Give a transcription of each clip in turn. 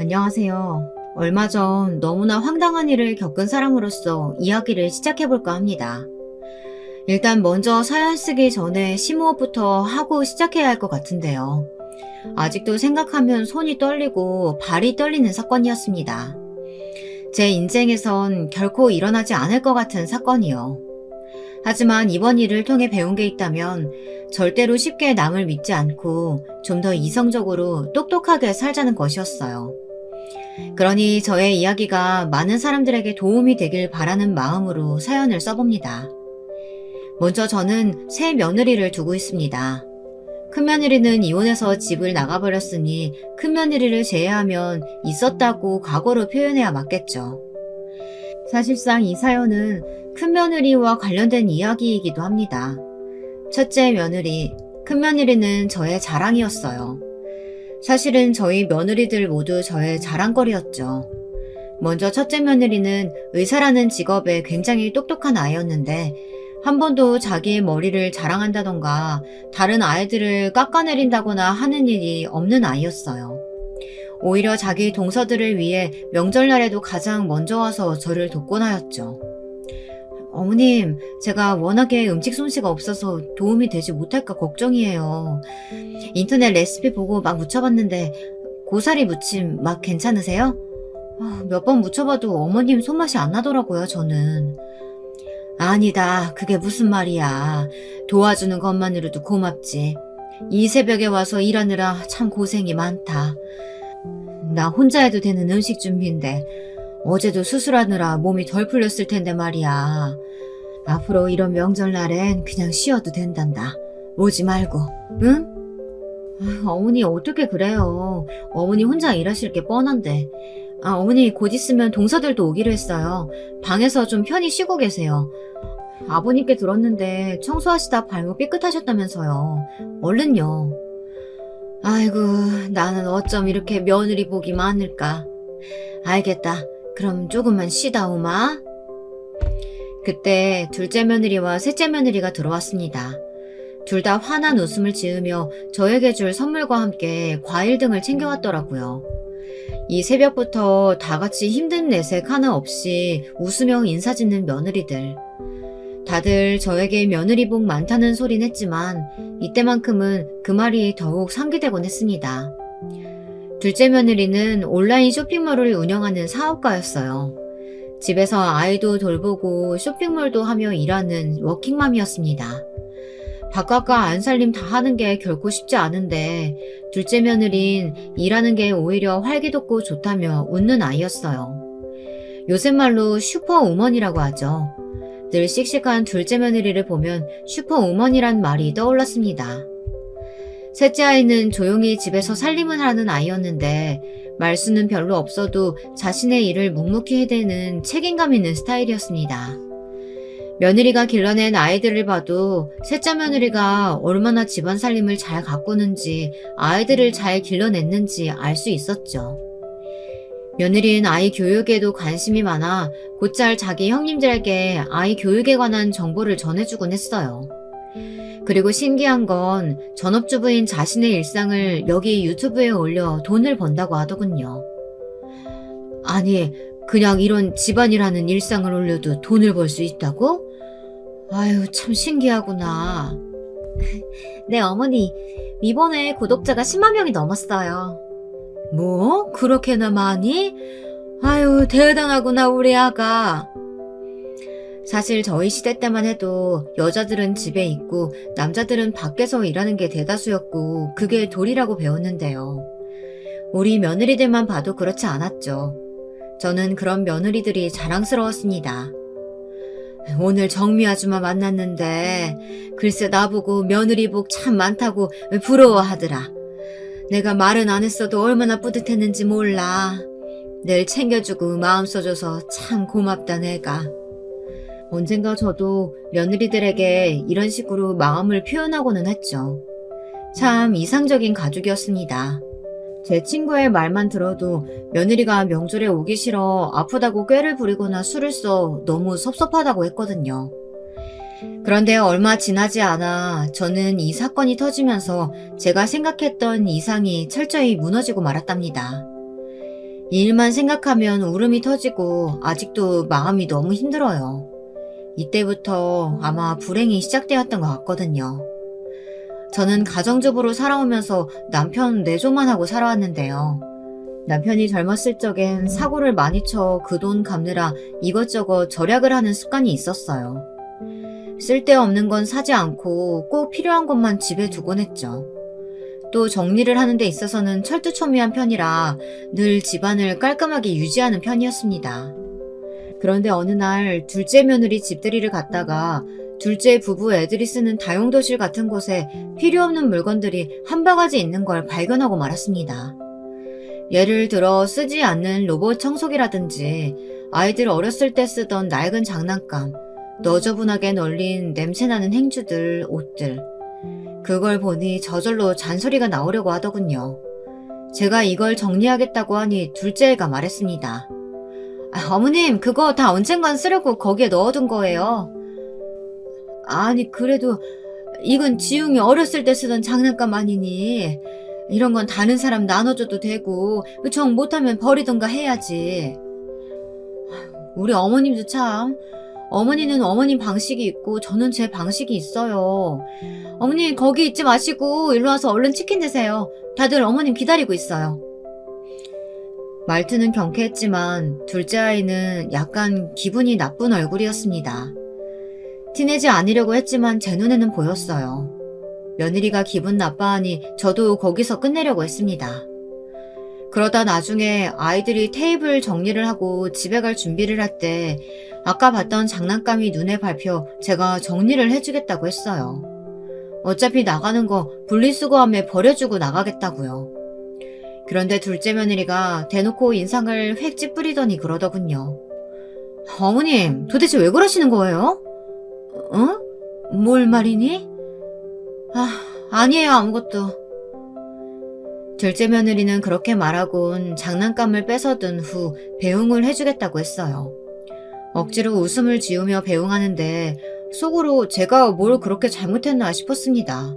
안녕하세요. 얼마 전 너무나 황당한 일을 겪은 사람으로서 이야기를 시작해볼까 합니다. 일단 먼저 사연 쓰기 전에 심호흡부터 하고 시작해야 할 것 같은데요. 아직도 생각하면 손이 떨리고 발이 떨리는 사건이었습니다. 제 인생에선 결코 일어나지 않을 것 같은 사건이요. 하지만 이번 일을 통해 배운 게 있다면 절대로 쉽게 남을 믿지 않고 좀 더 이성적으로 똑똑하게 살자는 것이었어요. 그러니 저의 이야기가 많은 사람들에게 도움이 되길 바라는 마음으로 사연을 써봅니다. 먼저 저는 새 며느리를 두고 있습니다. 큰며느리는 이혼해서 집을 나가버렸으니 큰며느리를 제외하면 있었다고 과거로 표현해야 맞겠죠. 사실상 이 사연은 큰며느리와 관련된 이야기이기도 합니다. 첫째 며느리, 큰며느리는 저의 자랑이었어요. 사실은 저희 며느리들 모두 저의 자랑거리였죠. 먼저 첫째 며느리는 의사라는 직업에 굉장히 똑똑한 아이였는데 한 번도 자기의 머리를 자랑한다던가 다른 아이들을 깎아내린다거나 하는 일이 없는 아이였어요. 오히려 자기 동서들을 위해 명절날에도 가장 먼저 와서 저를 돕곤 하였죠. 어머님, 제가 워낙에 음식 솜씨가 없어서 도움이 되지 못할까 걱정이에요. 인터넷 레시피 보고 막 무쳐봤는데 고사리 무침 맛 괜찮으세요? 몇 번 무쳐봐도 어머님 손맛이 안 나더라고요, 저는. 아니다, 그게 무슨 말이야. 도와주는 것만으로도 고맙지. 이 새벽에 와서 일하느라 참 고생이 많다. 나 혼자 해도 되는 음식 준비인데 어제도 수술하느라 몸이 덜 풀렸을 텐데 말이야. 앞으로 이런 명절날엔 그냥 쉬어도 된단다. 오지 말고, 응? 어머니 어떻게 그래요. 어머니 혼자 일하실 게 뻔한데. 어머니 곧 있으면 동서들도 오기로 했어요. 방에서 좀 편히 쉬고 계세요. 아버님께 들었는데 청소하시다 발목 삐끗하셨다면서요. 얼른요. 아이고, 나는 어쩜 이렇게 며느리 복이 많을까. 알겠다. 그럼 조금만 쉬다 오마. 그때 둘째 며느리와 셋째 며느리가 들어왔습니다. 둘 다 환한 웃음을 지으며 저에게 줄 선물과 함께 과일 등을 챙겨왔더라고요. 이 새벽부터 다 같이 힘든 내색 하나 없이 웃으며 인사짓는 며느리들. 다들 저에게 며느리 복 많다는 소린 했지만 이때만큼은 그 말이 더욱 상기되곤 했습니다. 둘째 며느리는 온라인 쇼핑몰을 운영하는 사업가였어요. 집에서 아이도 돌보고 쇼핑몰도 하며 일하는 워킹맘이었습니다. 바깥과 안살림 다 하는 게 결코 쉽지 않은데 둘째 며느린 일하는 게 오히려 활기돋고 좋다며 웃는 아이였어요. 요새 말로 슈퍼우먼이라고 하죠. 늘 씩씩한 둘째 며느리를 보면 슈퍼우먼이란 말이 떠올랐습니다. 셋째 아이는 조용히 집에서 살림을 하는 아이였는데 말수는 별로 없어도 자신의 일을 묵묵히 해대는 책임감 있는 스타일이었습니다. 며느리가 길러낸 아이들을 봐도 셋째 며느리가 얼마나 집안 살림을 잘 가꾸는지 아이들을 잘 길러냈는지 알 수 있었죠. 며느리는 아이 교육에도 관심이 많아 곧잘 자기 형님들에게 아이 교육에 관한 정보를 전해주곤 했어요. 그리고 신기한 건 전업주부인 자신의 일상을 여기 유튜브에 올려 돈을 번다고 하더군요. 아니, 그냥 이런 집안이라는 일상을 올려도 돈을 벌 수 있다고? 아유, 참 신기하구나. 네, 어머니. 이번에 구독자가 10만 명이 넘었어요. 뭐? 그렇게나 많이? 아유, 대단하구나, 우리 아가. 사실 저희 시대 때만 해도 여자들은 집에 있고 남자들은 밖에서 일하는 게 대다수였고 그게 도리라고 배웠는데요. 우리 며느리들만 봐도 그렇지 않았죠. 저는 그런 며느리들이 자랑스러웠습니다. 오늘 정미 아줌마 만났는데 글쎄 나보고 며느리 복 참 많다고 부러워하더라. 내가 말은 안 했어도 얼마나 뿌듯했는지 몰라. 늘 챙겨주고 마음 써줘서 참 고맙다 내가. 언젠가 저도 며느리들에게 이런 식으로 마음을 표현하고는 했죠. 참 이상적인 가족이었습니다. 제 친구의 말만 들어도 며느리가 명절에 오기 싫어 아프다고 꾀를 부리거나 술을 써 너무 섭섭하다고 했거든요. 그런데 얼마 지나지 않아 저는 이 사건이 터지면서 제가 생각했던 이상이 철저히 무너지고 말았답니다. 이 일만 생각하면 울음이 터지고 아직도 마음이 너무 힘들어요. 이때부터 아마 불행이 시작되었던 것 같거든요. 저는 가정주부로 살아오면서 남편 내조만 하고 살아왔는데요. 남편이 젊었을 적엔 사고를 많이 쳐 그 돈 갚느라 이것저것 절약을 하는 습관이 있었어요. 쓸데없는 건 사지 않고 꼭 필요한 것만 집에 두곤 했죠. 또 정리를 하는 데 있어서는 철두철미한 편이라 늘 집안을 깔끔하게 유지하는 편이었습니다. 그런데 어느 날 둘째 며느리 집들이를 갔다가 둘째 부부 애들이 쓰는 다용도실 같은 곳에 필요 없는 물건들이 한 바가지 있는 걸 발견하고 말았습니다. 예를 들어 쓰지 않는 로봇 청소기라든지 아이들 어렸을 때 쓰던 낡은 장난감, 너저분하게 널린 냄새나는 행주들, 옷들. 그걸 보니 저절로 잔소리가 나오려고 하더군요. 제가 이걸 정리하겠다고 하니 둘째 애가 말했습니다. 어머님, 그거 다 언젠간 쓰려고 거기에 넣어둔 거예요. 아니, 그래도 이건 지웅이 어렸을 때 쓰던 장난감 아니니 이런 건 다른 사람 나눠줘도 되고 정 못하면 버리던가 해야지. 우리 어머님도 참, 어머니는 어머님 방식이 있고 저는 제 방식이 있어요. 어머니 거기 있지 마시고 일로 와서 얼른 치킨 드세요. 다들 어머님 기다리고 있어요. 말투는 경쾌했지만 둘째 아이는 약간 기분이 나쁜 얼굴이었습니다. 티내지 않으려고 했지만 제 눈에는 보였어요. 며느리가 기분 나빠하니 저도 거기서 끝내려고 했습니다. 그러다 나중에 아이들이 테이블 정리를 하고 집에 갈 준비를 할 때 아까 봤던 장난감이 눈에 밟혀 제가 정리를 해주겠다고 했어요. 어차피 나가는 거 분리수거함에 버려주고 나가겠다고요. 그런데 둘째 며느리가 대놓고 인상을 획 찌푸리더니 그러더군요. 어머님, 도대체 왜 그러시는 거예요? 뭘 말이니? 아니에요, 아무것도. 둘째 며느리는 그렇게 말하곤 장난감을 뺏어둔 후 배웅을 해주겠다고 했어요. 억지로 웃음을 지으며 배웅하는데 속으로 제가 뭘 그렇게 잘못했나 싶었습니다.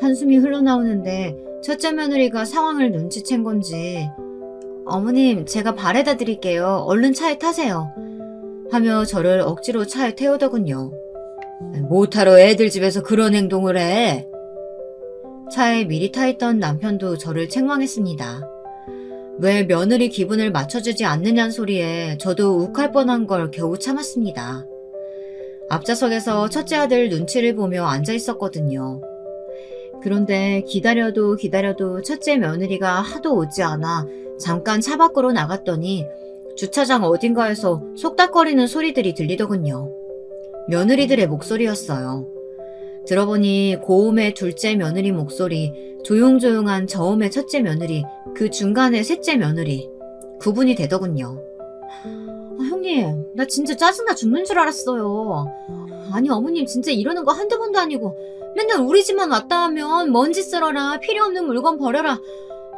한숨이 흘러나오는데 첫째 며느리가 상황을 눈치챈 건지 어머님, 제가 바래다 드릴게요. 얼른 차에 타세요. 하며 저를 억지로 차에 태우더군요. 못하러 애들 집에서 그런 행동을 해? 차에 미리 타있던 남편도 저를 책망했습니다. 왜 며느리 기분을 맞춰주지 않느냐는 소리에 저도 욱할 뻔한 걸 겨우 참았습니다. 앞좌석에서 첫째 아들 눈치를 보며 앉아 있었거든요. 그런데 기다려도 첫째 며느리가 하도 오지 않아 잠깐 차 밖으로 나갔더니 주차장 어딘가에서 속닥거리는 소리들이 들리더군요. 며느리들의 목소리였어요. 들어보니 고음의 둘째 며느리 목소리, 조용조용한 저음의 첫째 며느리, 그 중간의 셋째 며느리, 구분이 되더군요. 형님, 나 진짜 짜증나 죽는 줄 알았어요. 아니 어머님 진짜 이러는 거 한두 번도 아니고 맨날 우리 집만 왔다 하면 먼지 쓸어라, 필요 없는 물건 버려라.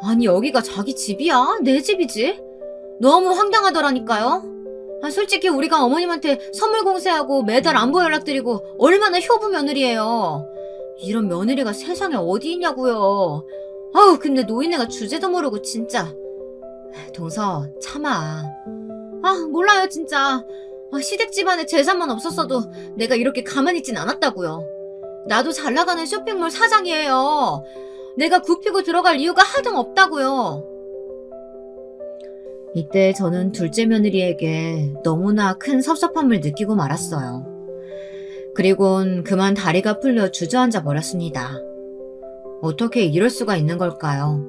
아니 여기가 자기 집이야? 내 집이지? 너무 황당하더라니까요. 솔직히 우리가 어머님한테 선물 공세하고 매달 안부 연락드리고 얼마나 효부 며느리예요. 이런 며느리가 세상에 어디 있냐고요. 근데 노인네가 주제도 모르고 진짜. 동서 참아. 몰라요 진짜. 시댁 집안에 재산만 없었어도 내가 이렇게 가만히 있진 않았다고요. 나도 잘 나가는 쇼핑몰 사장이에요. 내가 굽히고 들어갈 이유가 하등 없다고요. 이때 저는 둘째 며느리에게 너무나 큰 섭섭함을 느끼고 말았어요. 그리곤 그만 다리가 풀려 주저앉아 버렸습니다. 어떻게 이럴 수가 있는 걸까요?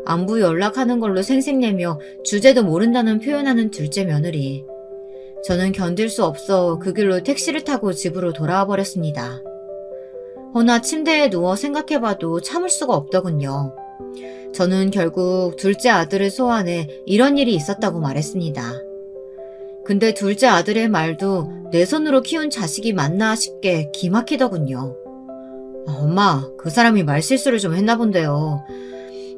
안부 연락하는 걸로 생색내며 주제도 모른다는 표현하는 둘째 며느리. 저는 견딜 수 없어 그 길로 택시를 타고 집으로 돌아와 버렸습니다. 허나 침대에 누워 생각해봐도 참을 수가 없더군요. 저는 결국 둘째 아들을 소환해 이런 일이 있었다고 말했습니다. 근데 둘째 아들의 말도 내 손으로 키운 자식이 맞나 싶게 기막히더군요. 엄마, 그 사람이 말실수를 좀 했나 본데요.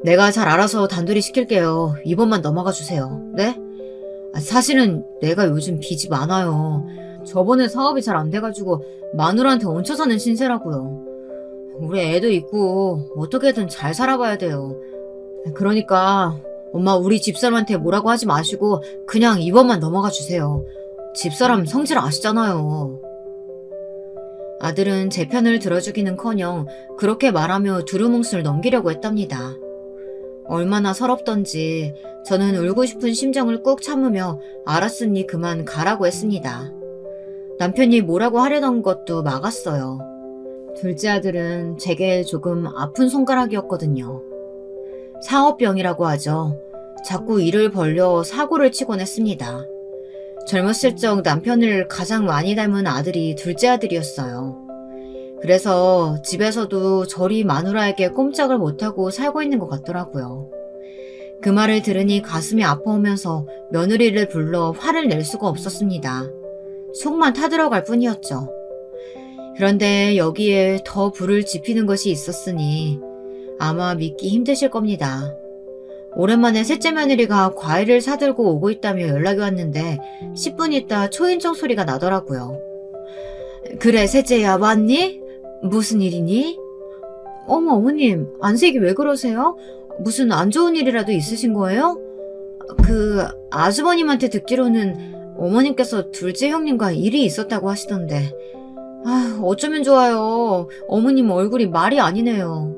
내가 잘 알아서 단둘이 시킬게요. 이번만 넘어가 주세요. 네? 사실은 내가 요즘 빚이 많아요. 저번에 사업이 잘 안 돼가지고 마누라한테 얹혀 사는 신세라고요. 우리 애도 있고 어떻게든 잘 살아봐야 돼요. 그러니까 엄마, 우리 집사람한테 뭐라고 하지 마시고 그냥 이번만 넘어가 주세요. 집사람 성질 아시잖아요. 아들은 제 편을 들어주기는커녕 그렇게 말하며 두루뭉술 넘기려고 했답니다. 얼마나 서럽던지 저는 울고 싶은 심정을 꾹 참으며 알았으니 그만 가라고 했습니다. 남편이 뭐라고 하려던 것도 막았어요. 둘째 아들은 제게 조금 아픈 손가락이었거든요. 상어병이라고 하죠. 자꾸 일을 벌려 사고를 치곤 했습니다. 젊었을 적 남편을 가장 많이 닮은 아들이 둘째 아들이었어요. 그래서 집에서도 저리 마누라에게 꼼짝을 못하고 살고 있는 것 같더라고요. 그 말을 들으니 가슴이 아파오면서 며느리를 불러 화를 낼 수가 없었습니다. 속만 타들어갈 뿐이었죠. 그런데 여기에 더 불을 지피는 것이 있었으니 아마 믿기 힘드실 겁니다. 오랜만에 셋째 며느리가 과일을 사들고 오고 있다며 연락이 왔는데 10분 있다 초인종 소리가 나더라고요. 그래, 셋째야, 왔니? 무슨 일이니? 어머, 어머님, 안색이 왜 그러세요? 무슨 안 좋은 일이라도 있으신 거예요? 아주버님한테 듣기로는 어머님께서 둘째 형님과 일이 있었다고 하시던데. 어쩌면 좋아요. 어머님 얼굴이 말이 아니네요.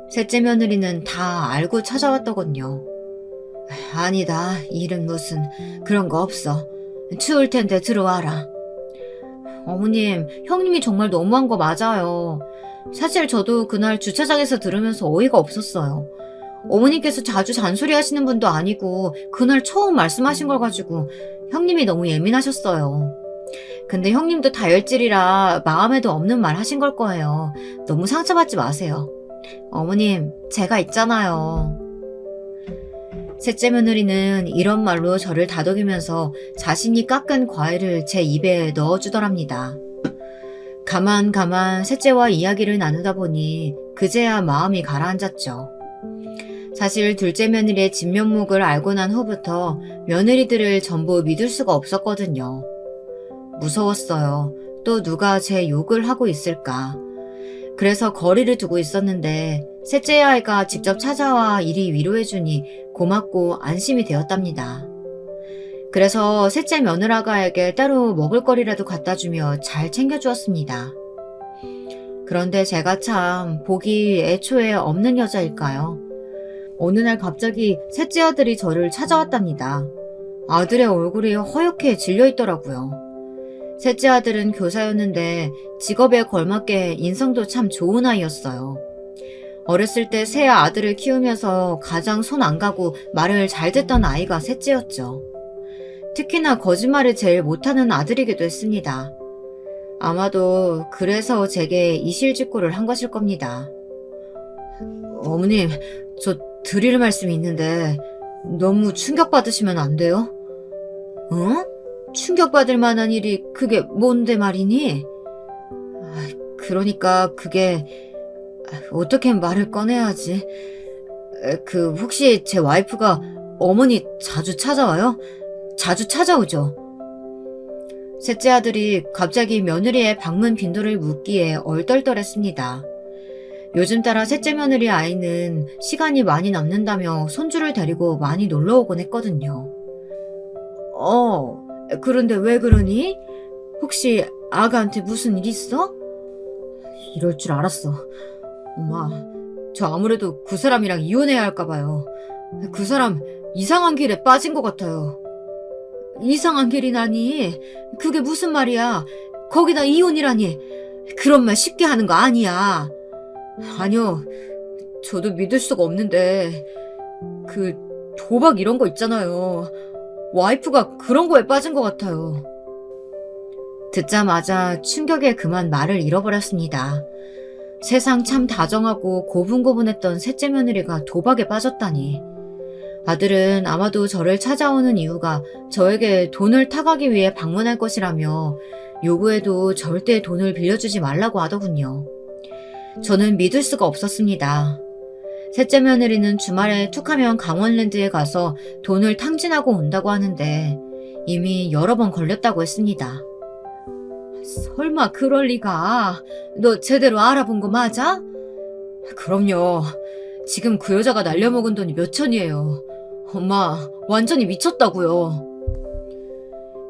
셋째 며느리는 다 알고 찾아왔더군요. 아니다, 일은 무슨 그런 거 없어. 추울 텐데 들어와라. 어머님, 형님이 정말 너무한 거 맞아요. 사실 저도 그날 주차장에서 들으면서 어이가 없었어요. 어머님께서 자주 잔소리 하시는 분도 아니고 그날 처음 말씀하신 걸 가지고 형님이 너무 예민하셨어요. 근데 형님도 다혈질이라 마음에도 없는 말 하신 걸 거예요. 너무 상처받지 마세요. 어머님, 제가 있잖아요. 셋째 며느리는 이런 말로 저를 다독이면서 자신이 깎은 과일을 제 입에 넣어주더랍니다. 가만 셋째와 이야기를 나누다 보니 그제야 마음이 가라앉았죠. 사실 둘째 며느리의 진면목을 알고 난 후부터 며느리들을 전부 믿을 수가 없었거든요. 무서웠어요. 또 누가 제 욕을 하고 있을까. 그래서 거리를 두고 있었는데 셋째 아이가 직접 찾아와 이리 위로해주니 고맙고 안심이 되었답니다. 그래서 셋째 며느라가에게 따로 먹을거리라도 갖다주며 잘 챙겨주었습니다. 그런데 제가 참 복이 애초에 없는 여자일까요? 어느 날 갑자기 셋째 아들이 저를 찾아왔답니다. 아들의 얼굴이 허옇게 질려있더라고요. 셋째 아들은 교사였는데 직업에 걸맞게 인성도 참 좋은 아이였어요. 어렸을 때 새 아들을 키우면서 가장 손 안 가고 말을 잘 듣던 아이가 셋째였죠. 특히나 거짓말을 제일 못하는 아들이기도 했습니다. 아마도 그래서 제게 이실직고를 한 것일 겁니다. 어머님, 저 드릴 말씀이 있는데 너무 충격받으시면 안 돼요? 응? 충격받을 만한 일이 그게 뭔데 말이니? 그러니까 그게 어떻게 말을 꺼내야지. 혹시 제 와이프가 어머니 자주 찾아와요? 자주 찾아오죠? 셋째 아들이 갑자기 며느리의 방문 빈도를 묻기에 얼떨떨했습니다. 요즘 따라 셋째 며느리 아이는 시간이 많이 남는다며 손주를 데리고 많이 놀러 오곤 했거든요. 그런데 왜 그러니? 혹시 아가한테 무슨 일 있어? 이럴 줄 알았어. 엄마, 저 아무래도 그 사람이랑 이혼해야 할까봐요. 그 사람 이상한 길에 빠진 것 같아요. 이상한 길이라니? 그게 무슨 말이야? 거기다 이혼이라니? 그런 말 쉽게 하는 거 아니야. 아니요, 저도 믿을 수가 없는데 도박 이런 거 있잖아요. 와이프가 그런 거에 빠진 것 같아요. 듣자마자 충격에 그만 말을 잃어버렸습니다. 세상 참 다정하고 고분고분했던 셋째 며느리가 도박에 빠졌다니. 아들은 아마도 저를 찾아오는 이유가 저에게 돈을 타가기 위해 방문할 것이라며 요구해도 절대 돈을 빌려주지 말라고 하더군요. 저는 믿을 수가 없었습니다. 셋째 며느리는 주말에 툭하면 강원랜드에 가서 돈을 탕진하고 온다고 하는데 이미 여러 번 걸렸다고 했습니다. 설마 그럴 리가. 너 제대로 알아본 거 맞아? 그럼요. 지금 그 여자가 날려먹은 돈이 몇 천이에요. 엄마, 완전히 미쳤다고요.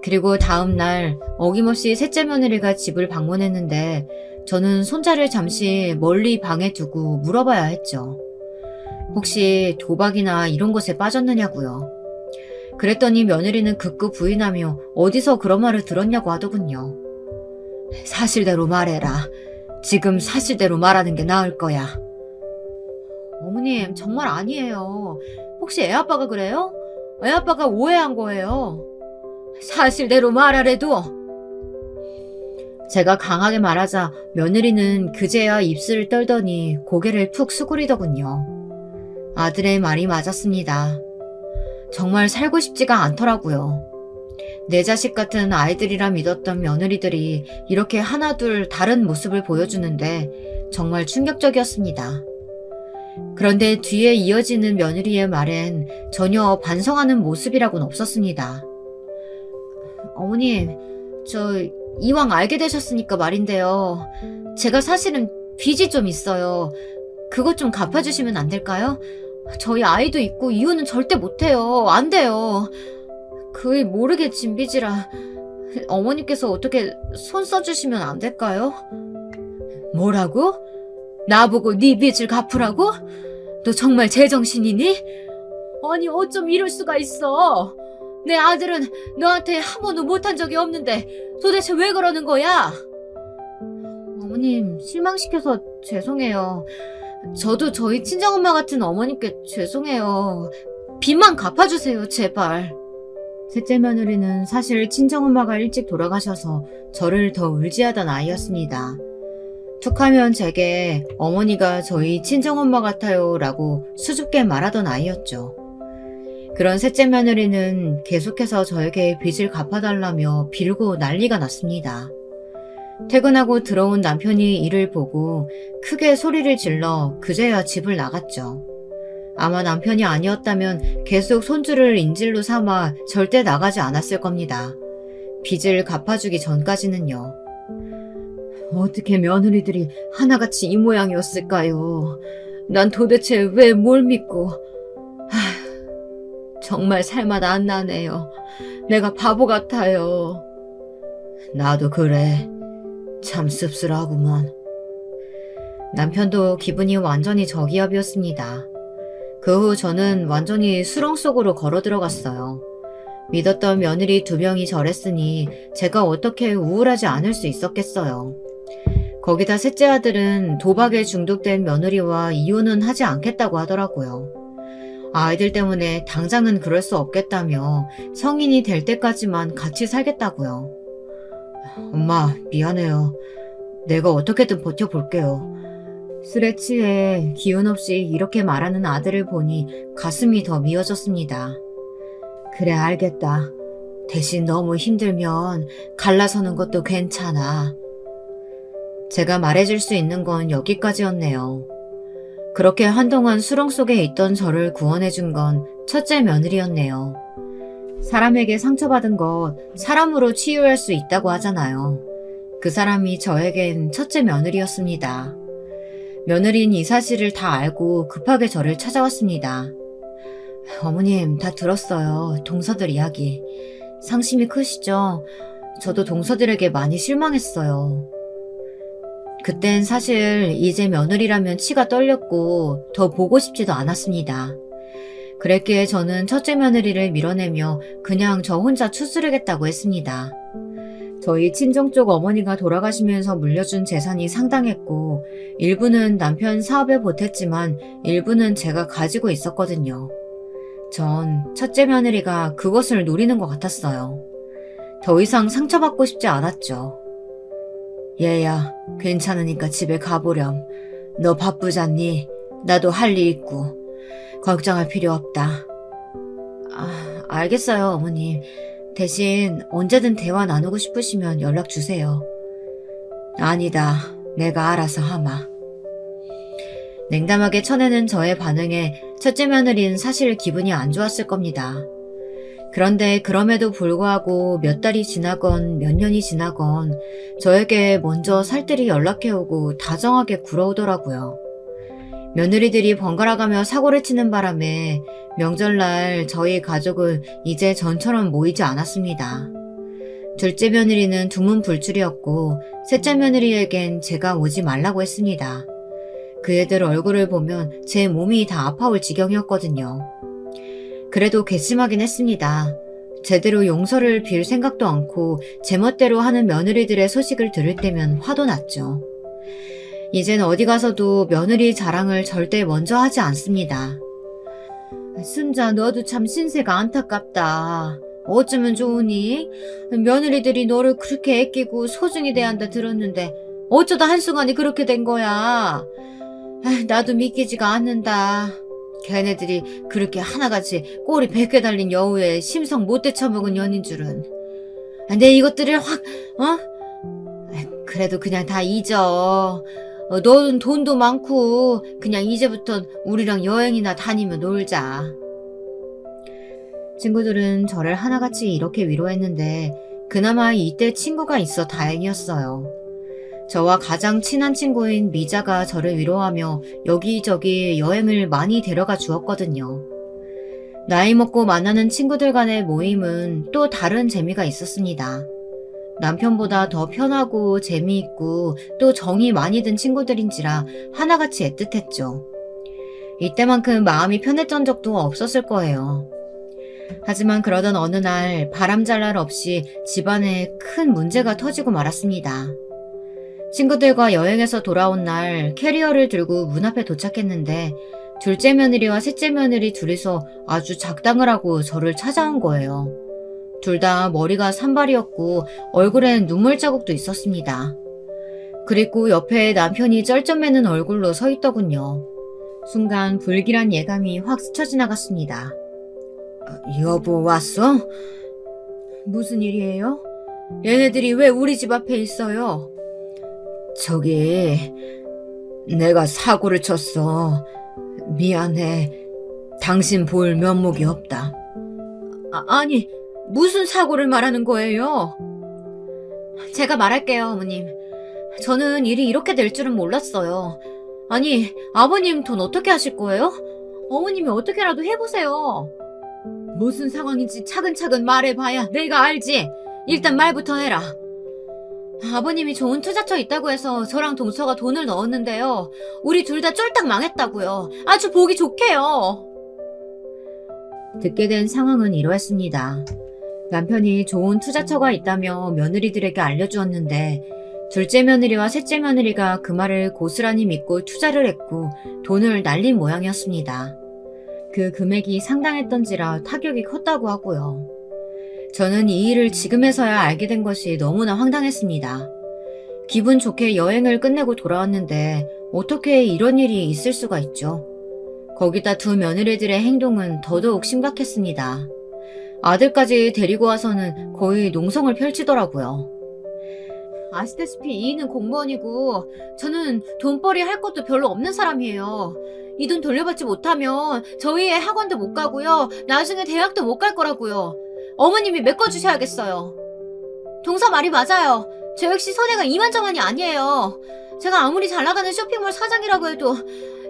그리고 다음 날 어김없이 셋째 며느리가 집을 방문했는데 저는 손자를 잠시 멀리 방에 두고 물어봐야 했죠. 혹시 도박이나 이런 것에 빠졌느냐고요. 그랬더니 며느리는 극구 부인하며 어디서 그런 말을 들었냐고 하더군요. 사실대로 말해라. 지금 사실대로 말하는 게 나을 거야. 어머님, 정말 아니에요. 혹시 애아빠가 그래요? 애아빠가 오해한 거예요. 사실대로 말하래도. 제가 강하게 말하자 며느리는 그제야 입술을 떨더니 고개를 푹 수그리더군요. 아들의 말이 맞았습니다. 정말 살고 싶지가 않더라고요. 내 자식 같은 아이들이라 믿었던 며느리들이 이렇게 하나둘 다른 모습을 보여주는데 정말 충격적이었습니다. 그런데 뒤에 이어지는 며느리의 말엔 전혀 반성하는 모습이라고는 없었습니다. 어머님, 저 이왕 알게 되셨으니까 말인데요. 제가 사실은 빚이 좀 있어요. 그것 좀 갚아주시면 안 될까요? 저희 아이도 있고 이혼은 절대 못해요. 안 돼요. 그의 모르게 진 빚이라 어머니께서 어떻게 손 써주시면 안 될까요? 뭐라고? 나보고 네 빚을 갚으라고? 너 정말 제정신이니? 아니 어쩜 이럴 수가 있어. 내 아들은 너한테 한 번도 못한 적이 없는데 도대체 왜 그러는 거야? 어머님 실망시켜서 죄송해요. 저도 저희 친정엄마 같은 어머님께 죄송해요. 빚만 갚아주세요 제발. 셋째 며느리는 사실 친정엄마가 일찍 돌아가셔서 저를 더 울지하던 아이였습니다. 툭하면 제게 어머니가 저희 친정엄마 같아요 라고 수줍게 말하던 아이였죠. 그런 셋째 며느리는 계속해서 저에게 빚을 갚아달라며 빌고 난리가 났습니다. 퇴근하고 들어온 남편이 이를 보고 크게 소리를 질러 그제야 집을 나갔죠. 아마 남편이 아니었다면 계속 손주를 인질로 삼아 절대 나가지 않았을 겁니다. 빚을 갚아주기 전까지는요. 어떻게 며느리들이 하나같이 이 모양이었을까요? 난 도대체 왜 뭘 믿고... 정말 살맛 안 나네요. 내가 바보 같아요. 나도 그래. 참 씁쓸하구먼. 남편도 기분이 완전히 저기압이었습니다. 그 후 저는 완전히 수렁 속으로 걸어 들어갔어요. 믿었던 며느리 2명이 저랬으니 제가 어떻게 우울하지 않을 수 있었겠어요. 거기다 셋째 아들은 도박에 중독된 며느리와 이혼은 하지 않겠다고 하더라고요. 아이들 때문에 당장은 그럴 수 없겠다며 성인이 될 때까지만 같이 살겠다고요. 엄마, 미안해요. 내가 어떻게든 버텨볼게요. 술에 취해 기운 없이 이렇게 말하는 아들을 보니 가슴이 더 미어졌습니다. 그래, 알겠다. 대신 너무 힘들면 갈라서는 것도 괜찮아. 제가 말해줄 수 있는 건 여기까지였네요. 그렇게 한동안 수렁 속에 있던 저를 구원해준 건 첫째 며느리였네요. 사람에게 상처받은 것 사람으로 치유할 수 있다고 하잖아요. 그 사람이 저에겐 첫째 며느리였습니다. 며느리는 이 사실을 다 알고 급하게 저를 찾아왔습니다. 어머님, 다 들었어요. 동서들 이야기. 상심이 크시죠? 저도 동서들에게 많이 실망했어요. 그땐 사실 이제 며느리라면 치가 떨렸고 더 보고 싶지도 않았습니다. 그랬기에 저는 첫째 며느리를 밀어내며 그냥 저 혼자 추스르겠다고 했습니다. 저희 친정 쪽 어머니가 돌아가시면서 물려준 재산이 상당했고 일부는 남편 사업에 보탰지만 일부는 제가 가지고 있었거든요. 전 첫째 며느리가 그것을 노리는 것 같았어요. 더 이상 상처받고 싶지 않았죠. 얘야, 괜찮으니까 집에 가보렴. 너 바쁘잖니? 나도 할 일 있고. 걱정할 필요 없다. 알겠어요, 어머님. 대신 언제든 대화 나누고 싶으시면 연락 주세요. 아니다. 내가 알아서 하마. 냉담하게 쳐내는 저의 반응에 첫째 며느리는 사실 기분이 안 좋았을 겁니다. 그런데 그럼에도 불구하고 몇 달이 지나건 몇 년이 지나건 저에게 먼저 살뜰히 연락해오고 다정하게 굴어오더라고요. 며느리들이 번갈아가며 사고를 치는 바람에 명절날 저희 가족은 이제 전처럼 모이지 않았습니다. 둘째 며느리는 두문불출이었고 셋째 며느리에겐 제가 오지 말라고 했습니다. 그 애들 얼굴을 보면 제 몸이 다 아파올 지경이었거든요. 그래도 괘씸하긴 했습니다. 제대로 용서를 빌 생각도 않고 제멋대로 하는 며느리들의 소식을 들을 때면 화도 났죠. 이젠 어디 가서도 며느리 자랑을 절대 먼저 하지 않습니다. 순자, 너도 참 신세가 안타깝다. 어쩌면 좋으니? 며느리들이 너를 그렇게 아끼고 소중히 대한다 들었는데 어쩌다 한순간에 그렇게 된 거야. 나도 믿기지가 않는다. 걔네들이 그렇게 하나같이 꼬리 100개 달린 여우에 심성 못 되쳐먹은 년인 줄은. 내 이것들을 그래도 그냥 다 잊어. 너는 돈도 많고 그냥 이제부턴 우리랑 여행이나 다니며 놀자. 친구들은 저를 하나같이 이렇게 위로했는데 그나마 이때 친구가 있어 다행이었어요. 저와 가장 친한 친구인 미자가 저를 위로하며 여기저기 여행을 많이 데려가 주었거든요. 나이 먹고 만나는 친구들 간의 모임은 또 다른 재미가 있었습니다. 남편보다 더 편하고 재미있고 또 정이 많이 든 친구들인지라 하나같이 애틋했죠. 이때만큼 마음이 편했던 적도 없었을 거예요. 하지만 그러던 어느 날 바람잘 없이 집안에 큰 문제가 터지고 말았습니다. 친구들과 여행에서 돌아온 날 캐리어를 들고 문 앞에 도착했는데 둘째 며느리와 셋째 며느리 둘이서 아주 작당을 하고 저를 찾아온 거예요. 둘 다 머리가 산발이었고 얼굴엔 눈물 자국도 있었습니다. 그리고 옆에 남편이 쩔쩔매는 얼굴로 서 있더군요. 순간 불길한 예감이 확 스쳐 지나갔습니다. 여보 왔어? 무슨 일이에요? 얘네들이 왜 우리 집 앞에 있어요? 저기 내가 사고를 쳤어. 미안해. 당신 볼 면목이 없다. 아니 무슨 사고를 말하는 거예요? 제가 말할게요, 어머님. 저는 일이 이렇게 될 줄은 몰랐어요. 아니, 아버님 돈 어떻게 하실 거예요? 어머님이 어떻게라도 해보세요. 무슨 상황인지 차근차근 말해봐야 내가 알지. 일단 말부터 해라. 아버님이 좋은 투자처 있다고 해서 저랑 동서가 돈을 넣었는데요. 우리 둘 다 쫄딱 망했다고요. 아주 보기 좋게요. 듣게 된 상황은 이러했습니다. 남편이 좋은 투자처가 있다며 며느리들에게 알려주었는데 둘째 며느리와 셋째 며느리가 그 말을 고스란히 믿고 투자를 했고 돈을 날린 모양이었습니다. 그 금액이 상당했던지라 타격이 컸다고 하고요. 저는 이 일을 지금에서야 알게 된 것이 너무나 황당했습니다. 기분 좋게 여행을 끝내고 돌아왔는데 어떻게 이런 일이 있을 수가 있죠? 거기다 두 며느리들의 행동은 더더욱 심각했습니다. 아들까지 데리고 와서는 거의 농성을 펼치더라고요. 아시다시피 이인은 공무원이고 저는 돈벌이 할 것도 별로 없는 사람이에요. 이 돈 돌려받지 못하면 저희의 학원도 못 가고요. 나중에 대학도 못 갈 거라고요. 어머님이 메꿔주셔야겠어요. 동서 말이 맞아요. 저 역시 손해가 이만저만이 아니에요. 제가 아무리 잘 나가는 쇼핑몰 사장이라고 해도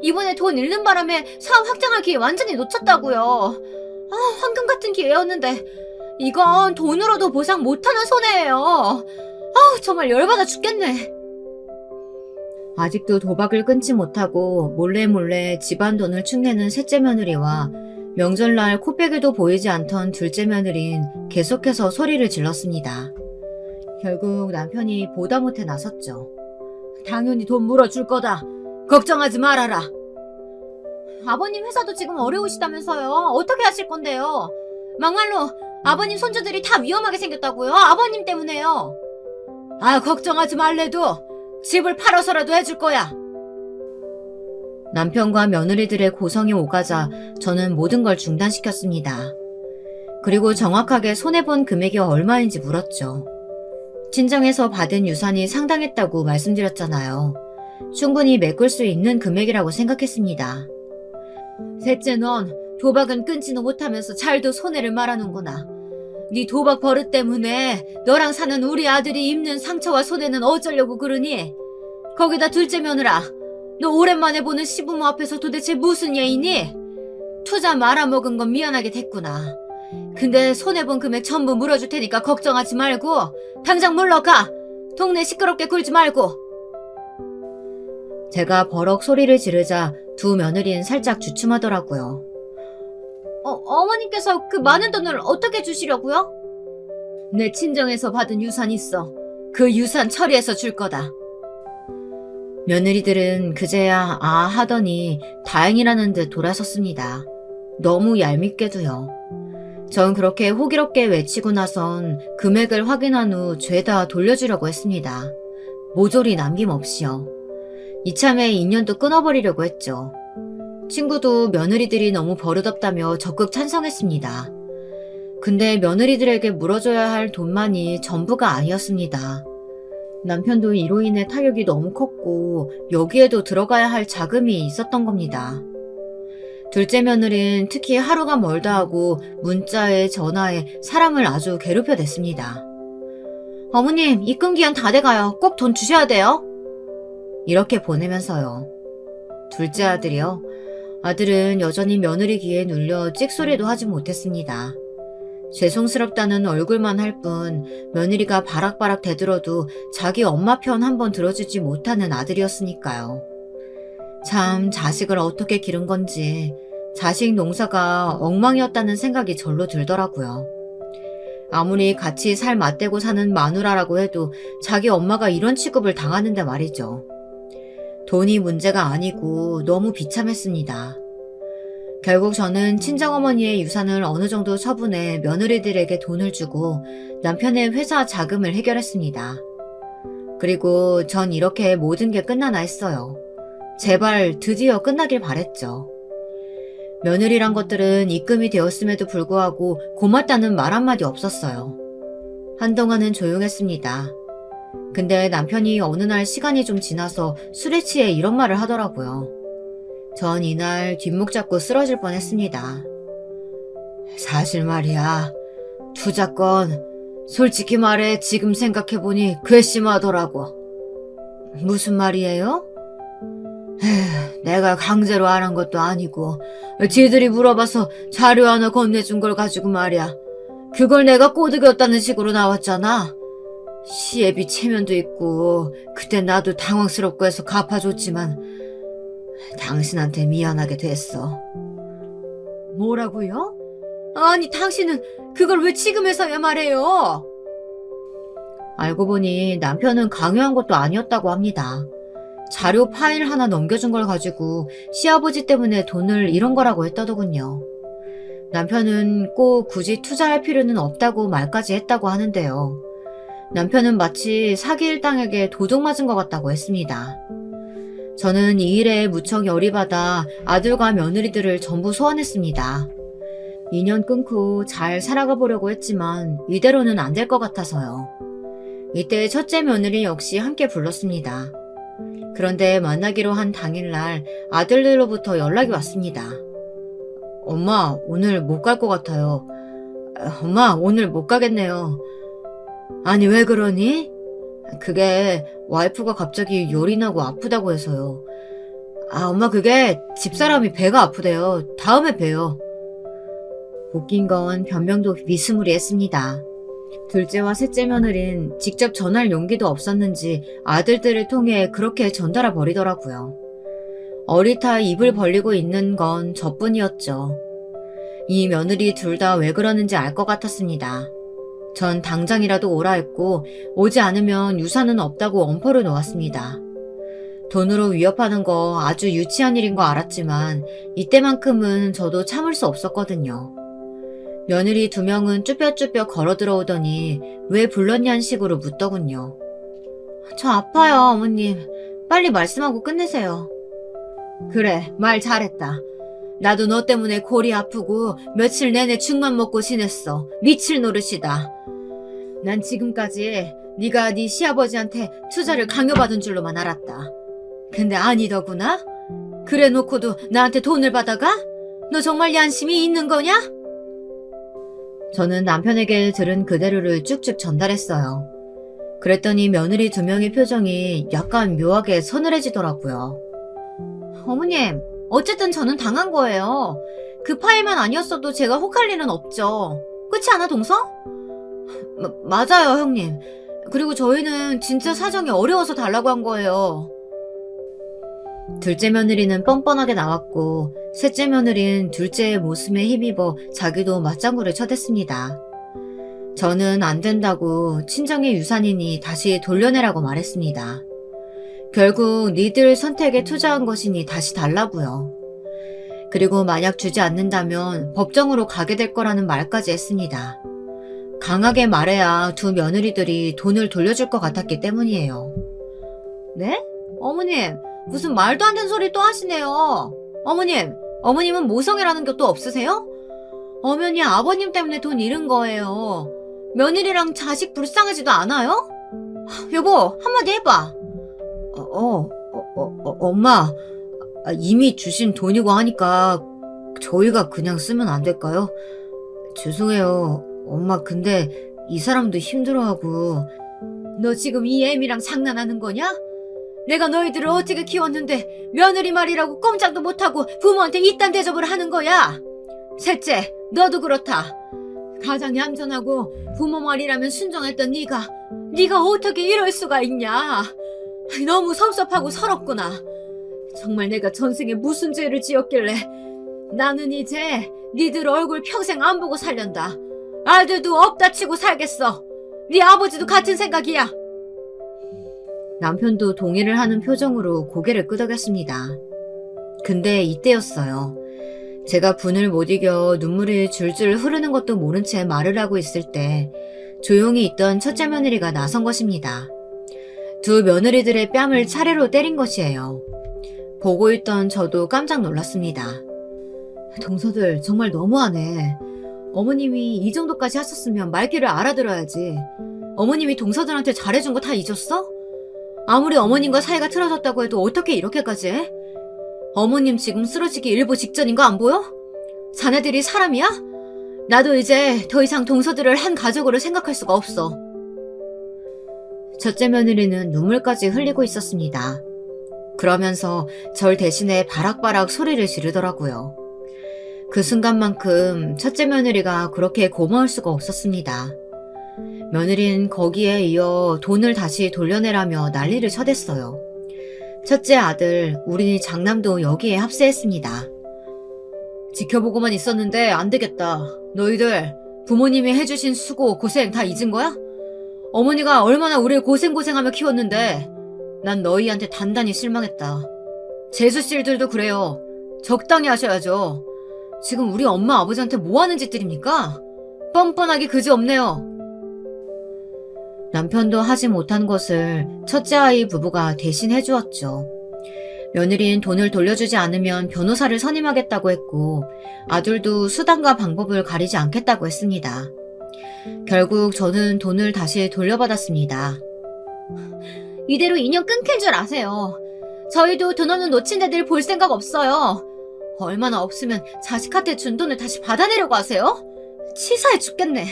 이번에 돈 잃는 바람에 사업 확장할 기회 완전히 놓쳤다고요. 황금 같은 기회였는데 이건 돈으로도 보상 못하는 손해예요. 정말 열받아 죽겠네. 아직도 도박을 끊지 못하고 몰래 집안 돈을 축내는 셋째 며느리와 명절날 코빼기도 보이지 않던 둘째 며느리는 계속해서 소리를 질렀습니다. 결국 남편이 보다 못해 나섰죠. 당연히 돈 물어줄 거다. 걱정하지 말아라. 아버님 회사도 지금 어려우시다면서요. 어떻게 하실 건데요? 막말로 아버님 손주들이 다 위험하게 생겼다고요. 아버님 때문에요. 걱정하지 말래도 집을 팔아서라도 해줄 거야. 남편과 며느리들의 고성이 오가자 저는 모든 걸 중단시켰습니다. 그리고 정확하게 손해본 금액이 얼마인지 물었죠. 친정에서 받은 유산이 상당했다고 말씀드렸잖아요. 충분히 메꿀 수 있는 금액이라고 생각했습니다. 셋째, 넌 도박은 끊지도 못하면서 잘도 손해를 말하는구나. 네 도박 버릇 때문에 너랑 사는 우리 아들이 입는 상처와 손해는 어쩌려고 그러니? 거기다 둘째 며느라, 너 오랜만에 보는 시부모 앞에서 도대체 무슨 예이니? 투자 말아먹은 건 미안하게 됐구나. 근데 손해본 금액 전부 물어줄 테니까 걱정하지 말고 당장 물러가. 동네 시끄럽게 굴지 말고. 제가 버럭 소리를 지르자 두 며느리는 살짝 주춤하더라고요. 어머님께서 그 많은 돈을 어떻게 주시려고요? 내 친정에서 받은 유산 있어. 그 유산 처리해서 줄 거다. 며느리들은 그제야 아 하더니 다행이라는 듯 돌아섰습니다. 너무 얄밉게도요. 전 그렇게 호기롭게 외치고 나선 금액을 확인한 후 죄다 돌려주려고 했습니다. 모조리 남김없이요. 이참에 인연도 끊어버리려고 했죠. 친구도 며느리들이 너무 버릇없다며 적극 찬성했습니다. 근데 며느리들에게 물어줘야 할 돈만이 전부가 아니었습니다. 남편도 이로 인해 타격이 너무 컸고 여기에도 들어가야 할 자금이 있었던 겁니다. 둘째 며느리는 특히 하루가 멀다 하고 문자에 전화에 사람을 아주 괴롭혀댔습니다. 어머님, 입금기한 다 돼가요. 꼭 돈 주셔야 돼요. 이렇게 보내면서요. 둘째 아들이요. 아들은 여전히 며느리 귀에 눌려 찍소리도 하지 못했습니다. 죄송스럽다는 얼굴만 할 뿐 며느리가 바락바락 대들어도 자기 엄마 편 한번 들어주지 못하는 아들이었으니까요. 참 자식을 어떻게 기른 건지 자식 농사가 엉망이었다는 생각이 절로 들더라고요. 아무리 같이 살 맞대고 사는 마누라라고 해도 자기 엄마가 이런 취급을 당하는데 말이죠. 돈이 문제가 아니고 너무 비참했습니다. 결국 저는 친정어머니의 유산을 어느 정도 처분해 며느리들에게 돈을 주고 남편의 회사 자금을 해결했습니다. 그리고 전 이렇게 모든 게 끝나나 했어요. 제발 드디어 끝나길 바랬죠. 며느리란 것들은 입금이 되었음에도 불구하고 고맙다는 말 한마디 없었어요. 한동안은 조용했습니다. 근데 남편이 어느 날 시간이 좀 지나서 술에 취해 이런 말을 하더라고요. 전 이날 뒷목 잡고 쓰러질 뻔했습니다. 사실 말이야, 투자건 솔직히 말해 지금 생각해보니 괘씸하더라고. 무슨 말이에요? 내가 강제로 안 한 것도 아니고 지들이 물어봐서 자료 하나 건네준 걸 가지고 말이야. 그걸 내가 꼬드겼다는 식으로 나왔잖아. 시애비 체면도 있고 그때 나도 당황스럽고 해서 갚아줬지만 당신한테 미안하게 됐어. 뭐라고요? 아니 당신은 그걸 왜 지금에서야 말해요? 알고 보니 남편은 강요한 것도 아니었다고 합니다. 자료 파일 하나 넘겨준 걸 가지고 시아버지 때문에 돈을 잃은 거라고 했다더군요. 남편은 꼭 굳이 투자할 필요는 없다고 말까지 했다고 하는데요. 남편은 마치 사기 일당에게 도둑 맞은 것 같다고 했습니다. 저는 이 일에 무척 열이 받아 아들과 며느리들을 전부 소환했습니다. 인연 끊고 잘 살아가 보려고 했지만 이대로는 안 될 것 같아서요. 이때 첫째 며느리 역시 함께 불렀습니다. 그런데 만나기로 한 당일날 아들들로부터 연락이 왔습니다. 엄마, 오늘 못 갈 것 같아요. 엄마, 오늘 못 가겠네요. 아니, 왜 그러니? 그게 와이프가 갑자기 열이 나고 아프다고 해서요. 엄마, 그게 집사람이 배가 아프대요. 다음에 봬요. 웃긴 건 변명도 미스무리했습니다. 둘째와 셋째 며느린 직접 전할 용기도 없었는지 아들들을 통해 그렇게 전달해 버리더라고요. 어리타 입을 벌리고 있는 건 저뿐이었죠. 이 며느리 둘 다 왜 그러는지 알 것 같았습니다. 전 당장이라도 오라 했고 오지 않으면 유산은 없다고 엄포를 놓았습니다. 돈으로 위협하는 거 아주 유치한 일인 거 알았지만 이때만큼은 저도 참을 수 없었거든요. 며느리 2명은 쭈뼛쭈뼛 걸어 들어오더니 왜 불렀냐는 식으로 묻더군요. 저 아파요, 어머님. 빨리 말씀하고 끝내세요. 그래, 말 잘했다. 나도 너 때문에 골이 아프고 며칠 내내 죽만 먹고 지냈어. 미칠 노릇이다. 난 지금까지 네가 네 시아버지한테 투자를 강요받은 줄로만 알았다. 근데 아니더구나? 그래 놓고도 나한테 돈을 받아가? 너 정말 양심이 있는 거냐? 저는 남편에게 들은 그대로를 쭉쭉 전달했어요. 그랬더니 며느리 2명의 표정이 약간 묘하게 서늘해지더라고요. 어머님, 어쨌든 저는 당한 거예요. 그 파일만 아니었어도 제가 혹할 일은 없죠. 그렇지 않아, 동서? 맞아요, 형님. 그리고 저희는 진짜 사정이 어려워서 달라고 한 거예요. 둘째 며느리는 뻔뻔하게 나왔고 셋째 며느리는 둘째의 모습에 힘입어 자기도 맞장구를 쳐댔습니다. 저는 안 된다고 친정의 유산이니 다시 돌려내라고 말했습니다. 결국 니들 선택에 투자한 것이니 다시 달라고요. 그리고 만약 주지 않는다면 법정으로 가게 될 거라는 말까지 했습니다. 강하게 말해야 두 며느리들이 돈을 돌려줄 것 같았기 때문이에요. 네? 어머님, 무슨 말도 안 되는 소리 또 하시네요. 어머님은 모성애라는 것도 없으세요? 엄연히 아버님 때문에 돈 잃은 거예요. 며느리랑 자식 불쌍하지도 않아요? 여보, 한마디 해봐. 엄마, 이미 주신 돈이고 하니까 저희가 그냥 쓰면 안 될까요? 죄송해요. 엄마, 근데 이 사람도 힘들어하고. 너 지금 이 애미랑 장난하는 거냐? 내가 너희들을 어떻게 키웠는데 며느리 말이라고 꼼짝도 못하고 부모한테 이딴 대접을 하는 거야. 셋째, 너도 그렇다. 가장 얌전하고 부모 말이라면 순종했던 네가 어떻게 이럴 수가 있냐. 너무 섭섭하고 서럽구나. 정말 내가 전생에 무슨 죄를 지었길래. 나는 이제 니들 얼굴 평생 안 보고 살련다. 아들도 없다 치고 살겠어. 네 아버지도 같은 생각이야. 남편도 동의를 하는 표정으로 고개를 끄덕였습니다. 근데 이때였어요. 제가 분을 못 이겨 눈물이 줄줄 흐르는 것도 모른 채 말을 하고 있을 때 조용히 있던 첫째 며느리가 나선 것입니다. 두 며느리들의 뺨을 차례로 때린 것이에요. 보고 있던 저도 깜짝 놀랐습니다. 동서들 정말 너무하네. 어머님이 이 정도까지 하셨으면 말귀를 알아들어야지. 어머님이 동서들한테 잘해준 거 다 잊었어? 아무리 어머님과 사이가 틀어졌다고 해도 어떻게 이렇게까지 해? 어머님 지금 쓰러지기 일보 직전인 거 안 보여? 자네들이 사람이야? 나도 이제 더 이상 동서들을 한 가족으로 생각할 수가 없어. 첫째 며느리는 눈물까지 흘리고 있었습니다. 그러면서 절 대신에 바락바락 소리를 지르더라고요. 그 순간만큼 첫째 며느리가 그렇게 고마울 수가 없었습니다. 며느리는 거기에 이어 돈을 다시 돌려내라며 난리를 쳐댔어요. 첫째 아들, 우리 장남도 여기에 합세했습니다. 지켜보고만 있었는데 안 되겠다. 너희들 부모님이 해주신 수고, 고생 다 잊은 거야? 어머니가 얼마나 우리를 고생하며 키웠는데 난 너희한테 단단히 실망했다. 재수씨들도 그래요. 적당히 하셔야죠. 지금 우리 엄마 아버지한테 뭐 하는 짓들입니까? 뻔뻔하기 그지없네요. 남편도 하지 못한 것을 첫째 아이 부부가 대신 해주었죠. 며느리는 돈을 돌려주지 않으면 변호사를 선임하겠다고 했고 아들도 수단과 방법을 가리지 않겠다고 했습니다. 결국 저는 돈을 다시 돌려받았습니다. 이대로 인연 끊길 줄 아세요. 저희도 돈 없는 노친네들 볼 생각 없어요. 얼마나 없으면 자식한테 준 돈을 다시 받아내려고 하세요? 치사해 죽겠네.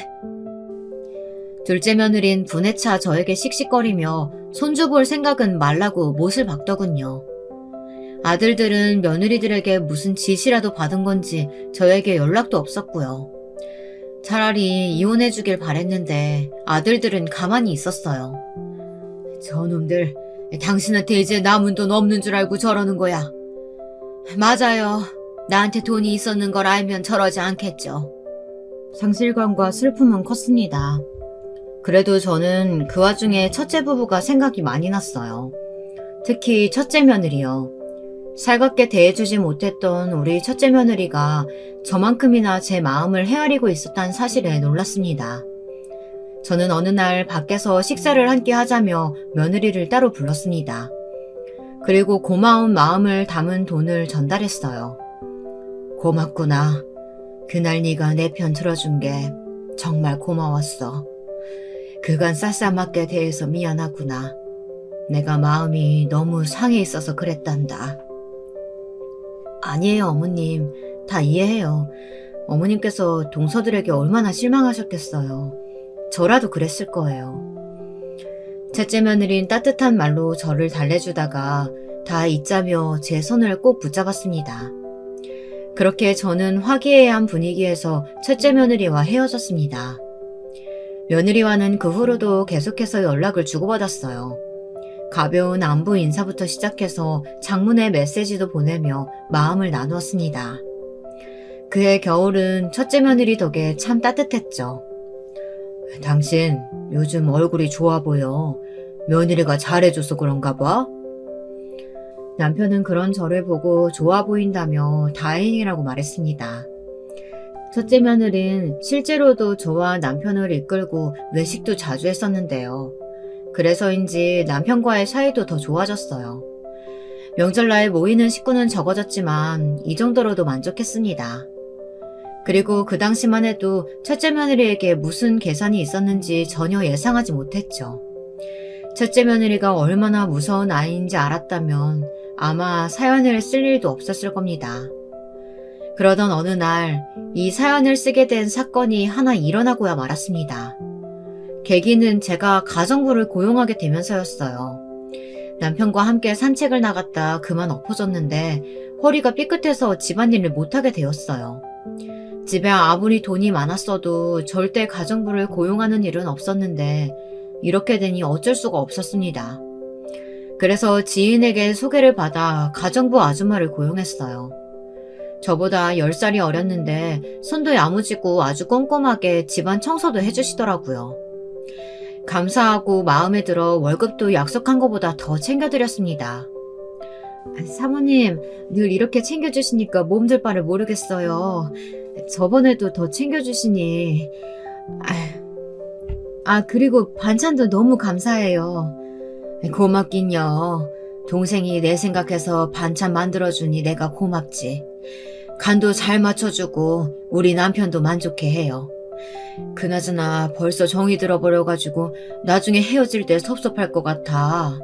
둘째 며느린 분에 차 저에게 씩씩거리며 손주 볼 생각은 말라고 못을 박더군요. 아들들은 며느리들에게 무슨 지시라도 받은 건지 저에게 연락도 없었고요. 차라리 이혼해주길 바랬는데 아들들은 가만히 있었어요. 저놈들, 당신한테 이제 남은 돈 없는 줄 알고 저러는 거야. 맞아요. 나한테 돈이 있었는 걸 알면 저러지 않겠죠. 상실감과 슬픔은 컸습니다. 그래도 저는 그 와중에 첫째 부부가 생각이 많이 났어요. 특히 첫째 며느리요. 살갑게 대해주지 못했던 우리 첫째 며느리가 저만큼이나 제 마음을 헤아리고 있었다는 사실에 놀랐습니다. 저는 어느 날 밖에서 식사를 함께 하자며 며느리를 따로 불렀습니다. 그리고 고마운 마음을 담은 돈을 전달했어요. 고맙구나. 그날 네가 내 편 들어준 게 정말 고마웠어. 그간 쌀쌀맞게 대해서 미안하구나. 내가 마음이 너무 상해 있어서 그랬단다. 아니에요, 어머님. 다 이해해요. 어머님께서 동서들에게 얼마나 실망하셨겠어요. 저라도 그랬을 거예요. 셋째 며느린 따뜻한 말로 저를 달래주다가 다 잊자며 제 손을 꼭 붙잡았습니다. 그렇게 저는 화기애애한 분위기에서 첫째 며느리와 헤어졌습니다. 며느리와는 그 후로도 계속해서 연락을 주고받았어요. 가벼운 안부 인사부터 시작해서 장문의 메시지도 보내며 마음을 나누었습니다. 그해 겨울은 첫째 며느리 덕에 참 따뜻했죠. 당신 요즘 얼굴이 좋아 보여. 며느리가 잘해줘서 그런가 봐? 남편은 그런 저를 보고 좋아 보인다며 다행이라고 말했습니다. 첫째 며느리는 실제로도 저와 남편을 이끌고 외식도 자주 했었는데요. 그래서인지 남편과의 사이도 더 좋아졌어요. 명절날 모이는 식구는 적어졌지만 이 정도로도 만족했습니다. 그리고 그 당시만 해도 첫째 며느리에게 무슨 계산이 있었는지 전혀 예상하지 못했죠. 첫째 며느리가 얼마나 무서운 아이인지 알았다면 아마 사연을 쓸 일도 없었을 겁니다. 그러던 어느 날 이 사연을 쓰게 된 사건이 하나 일어나고야 말았습니다. 계기는 제가 가정부를 고용하게 되면서였어요. 남편과 함께 산책을 나갔다 그만 엎어졌는데 허리가 삐끗해서 집안일을 못하게 되었어요. 집에 아무리 돈이 많았어도 절대 가정부를 고용하는 일은 없었는데 이렇게 되니 어쩔 수가 없었습니다. 그래서 지인에게 소개를 받아 가정부 아줌마를 고용했어요. 저보다 10살이 어렸는데 손도 야무지고 아주 꼼꼼하게 집안 청소도 해주시더라고요. 감사하고 마음에 들어 월급도 약속한 것보다 더 챙겨드렸습니다. 사모님, 늘 이렇게 챙겨주시니까 몸둘 바를 모르겠어요. 저번에도 더 챙겨주시니. 그리고 반찬도 너무 감사해요. 고맙긴요. 동생이 내 생각해서 반찬 만들어주니 내가 고맙지. 간도 잘 맞춰주고 우리 남편도 만족해해요. 그나저나 벌써 정이 들어버려가지고 나중에 헤어질 때 섭섭할 것 같아.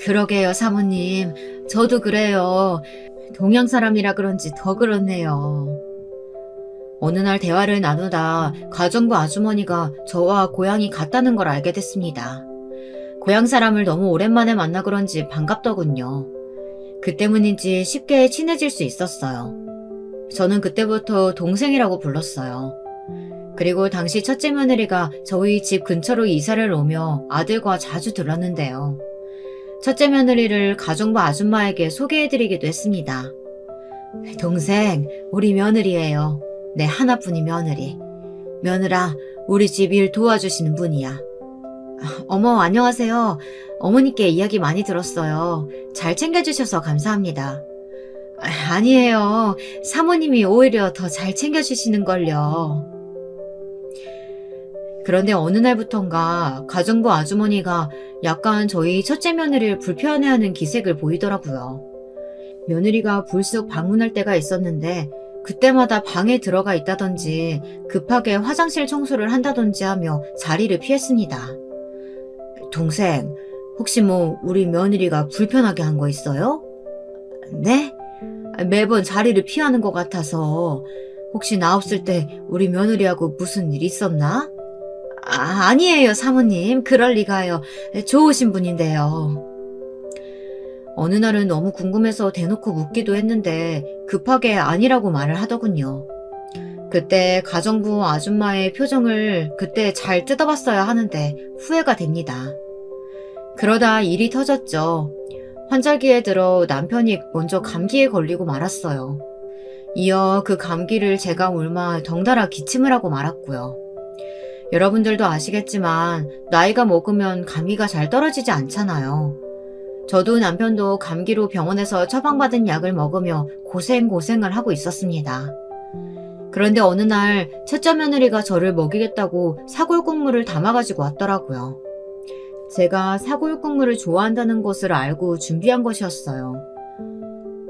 그러게요, 사모님. 저도 그래요. 동양 사람이라 그런지 더 그렇네요. 어느 날 대화를 나누다 가정부 아주머니가 저와 고향이 같다는 걸 알게 됐습니다. 고향 사람을 너무 오랜만에 만나 그런지 반갑더군요. 그 때문인지 쉽게 친해질 수 있었어요. 저는 그때부터 동생이라고 불렀어요. 그리고 당시 첫째 며느리가 저희 집 근처로 이사를 오며 아들과 자주 들렀는데요. 첫째 며느리를 가정부 아줌마에게 소개해드리기도 했습니다. 동생, 우리 며느리예요. 내 하나뿐인 며느리. 며느라, 우리 집 일 도와주시는 분이야. 어머, 안녕하세요. 어머니께 이야기 많이 들었어요. 잘 챙겨주셔서 감사합니다. 아니에요. 사모님이 오히려 더 잘 챙겨주시는걸요. 그런데 어느 날부턴가 가정부 아주머니가 약간 저희 첫째 며느리를 불편해하는 기색을 보이더라고요. 며느리가 불쑥 방문할 때가 있었는데 그때마다 방에 들어가 있다든지 급하게 화장실 청소를 한다든지 하며 자리를 피했습니다. 동생, 혹시 우리 며느리가 불편하게 한 거 있어요? 네? 매번 자리를 피하는 것 같아서 혹시 나 없을 때 우리 며느리하고 무슨 일 있었나? 아니에요, 사모님. 그럴 리가요. 좋으신 분인데요. 어느 날은 너무 궁금해서 대놓고 묻기도 했는데 급하게 아니라고 말을 하더군요. 그때 가정부 아줌마의 표정을 그때 잘 뜯어봤어야 하는데 후회가 됩니다. 그러다 일이 터졌죠. 환절기에 들어 남편이 먼저 감기에 걸리고 말았어요. 이어 그 감기를 제가 옮아 덩달아 기침을 하고 말았고요. 여러분들도 아시겠지만 나이가 먹으면 감기가 잘 떨어지지 않잖아요. 저도 남편도 감기로 병원에서 처방받은 약을 먹으며 고생을 하고 있었습니다. 그런데 어느 날 첫째 며느리가 저를 먹이겠다고 사골국물을 담아가지고 왔더라고요. 제가 사골국물을 좋아한다는 것을 알고 준비한 것이었어요.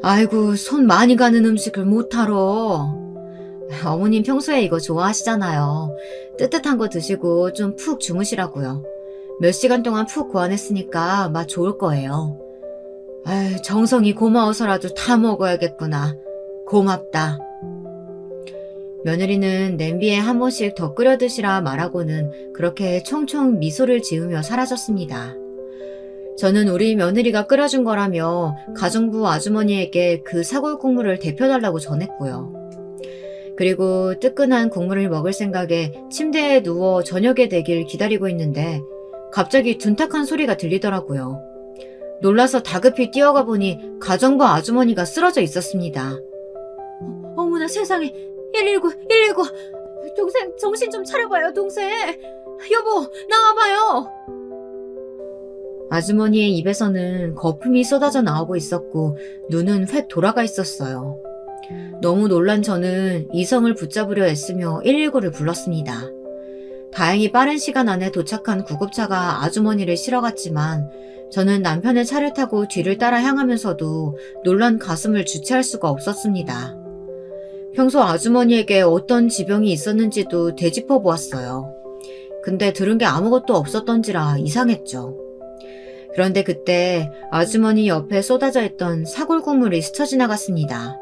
아이고, 손 많이 가는 음식을 못하러. 어머님 평소에 이거 좋아하시잖아요. 뜨뜻한 거 드시고 좀 푹 주무시라고요. 몇 시간 동안 푹 고안했으니까 맛 좋을 거예요. 아유, 정성이 고마워서라도 다 먹어야겠구나. 고맙다. 며느리는 냄비에 한 번씩 더 끓여 드시라 말하고는 그렇게 총총 미소를 지으며 사라졌습니다. 저는 우리 며느리가 끓여준 거라며 가정부 아주머니에게 그 사골 국물을 데펴달라고 전했고요. 그리고 뜨끈한 국물을 먹을 생각에 침대에 누워 저녁이 되길 기다리고 있는데 갑자기 둔탁한 소리가 들리더라고요. 놀라서 다급히 뛰어가 보니 가정부 아주머니가 쓰러져 있었습니다. 어머나 세상에, 119, 119! 동생 정신 좀 차려봐요, 동생! 여보, 나와봐요! 아주머니의 입에서는 거품이 쏟아져 나오고 있었고 눈은 획 돌아가 있었어요. 너무 놀란 저는 이성을 붙잡으려 애쓰며 119를 불렀습니다. 다행히 빠른 시간 안에 도착한 구급차가 아주머니를 실어갔지만 저는 남편의 차를 타고 뒤를 따라 향하면서도 놀란 가슴을 주체할 수가 없었습니다. 평소 아주머니에게 어떤 지병이 있었는지도 되짚어 보았어요. 근데 들은 게 아무것도 없었던지라 이상했죠. 그런데 그때 아주머니 옆에 쏟아져 있던 사골 국물이 스쳐 지나갔습니다.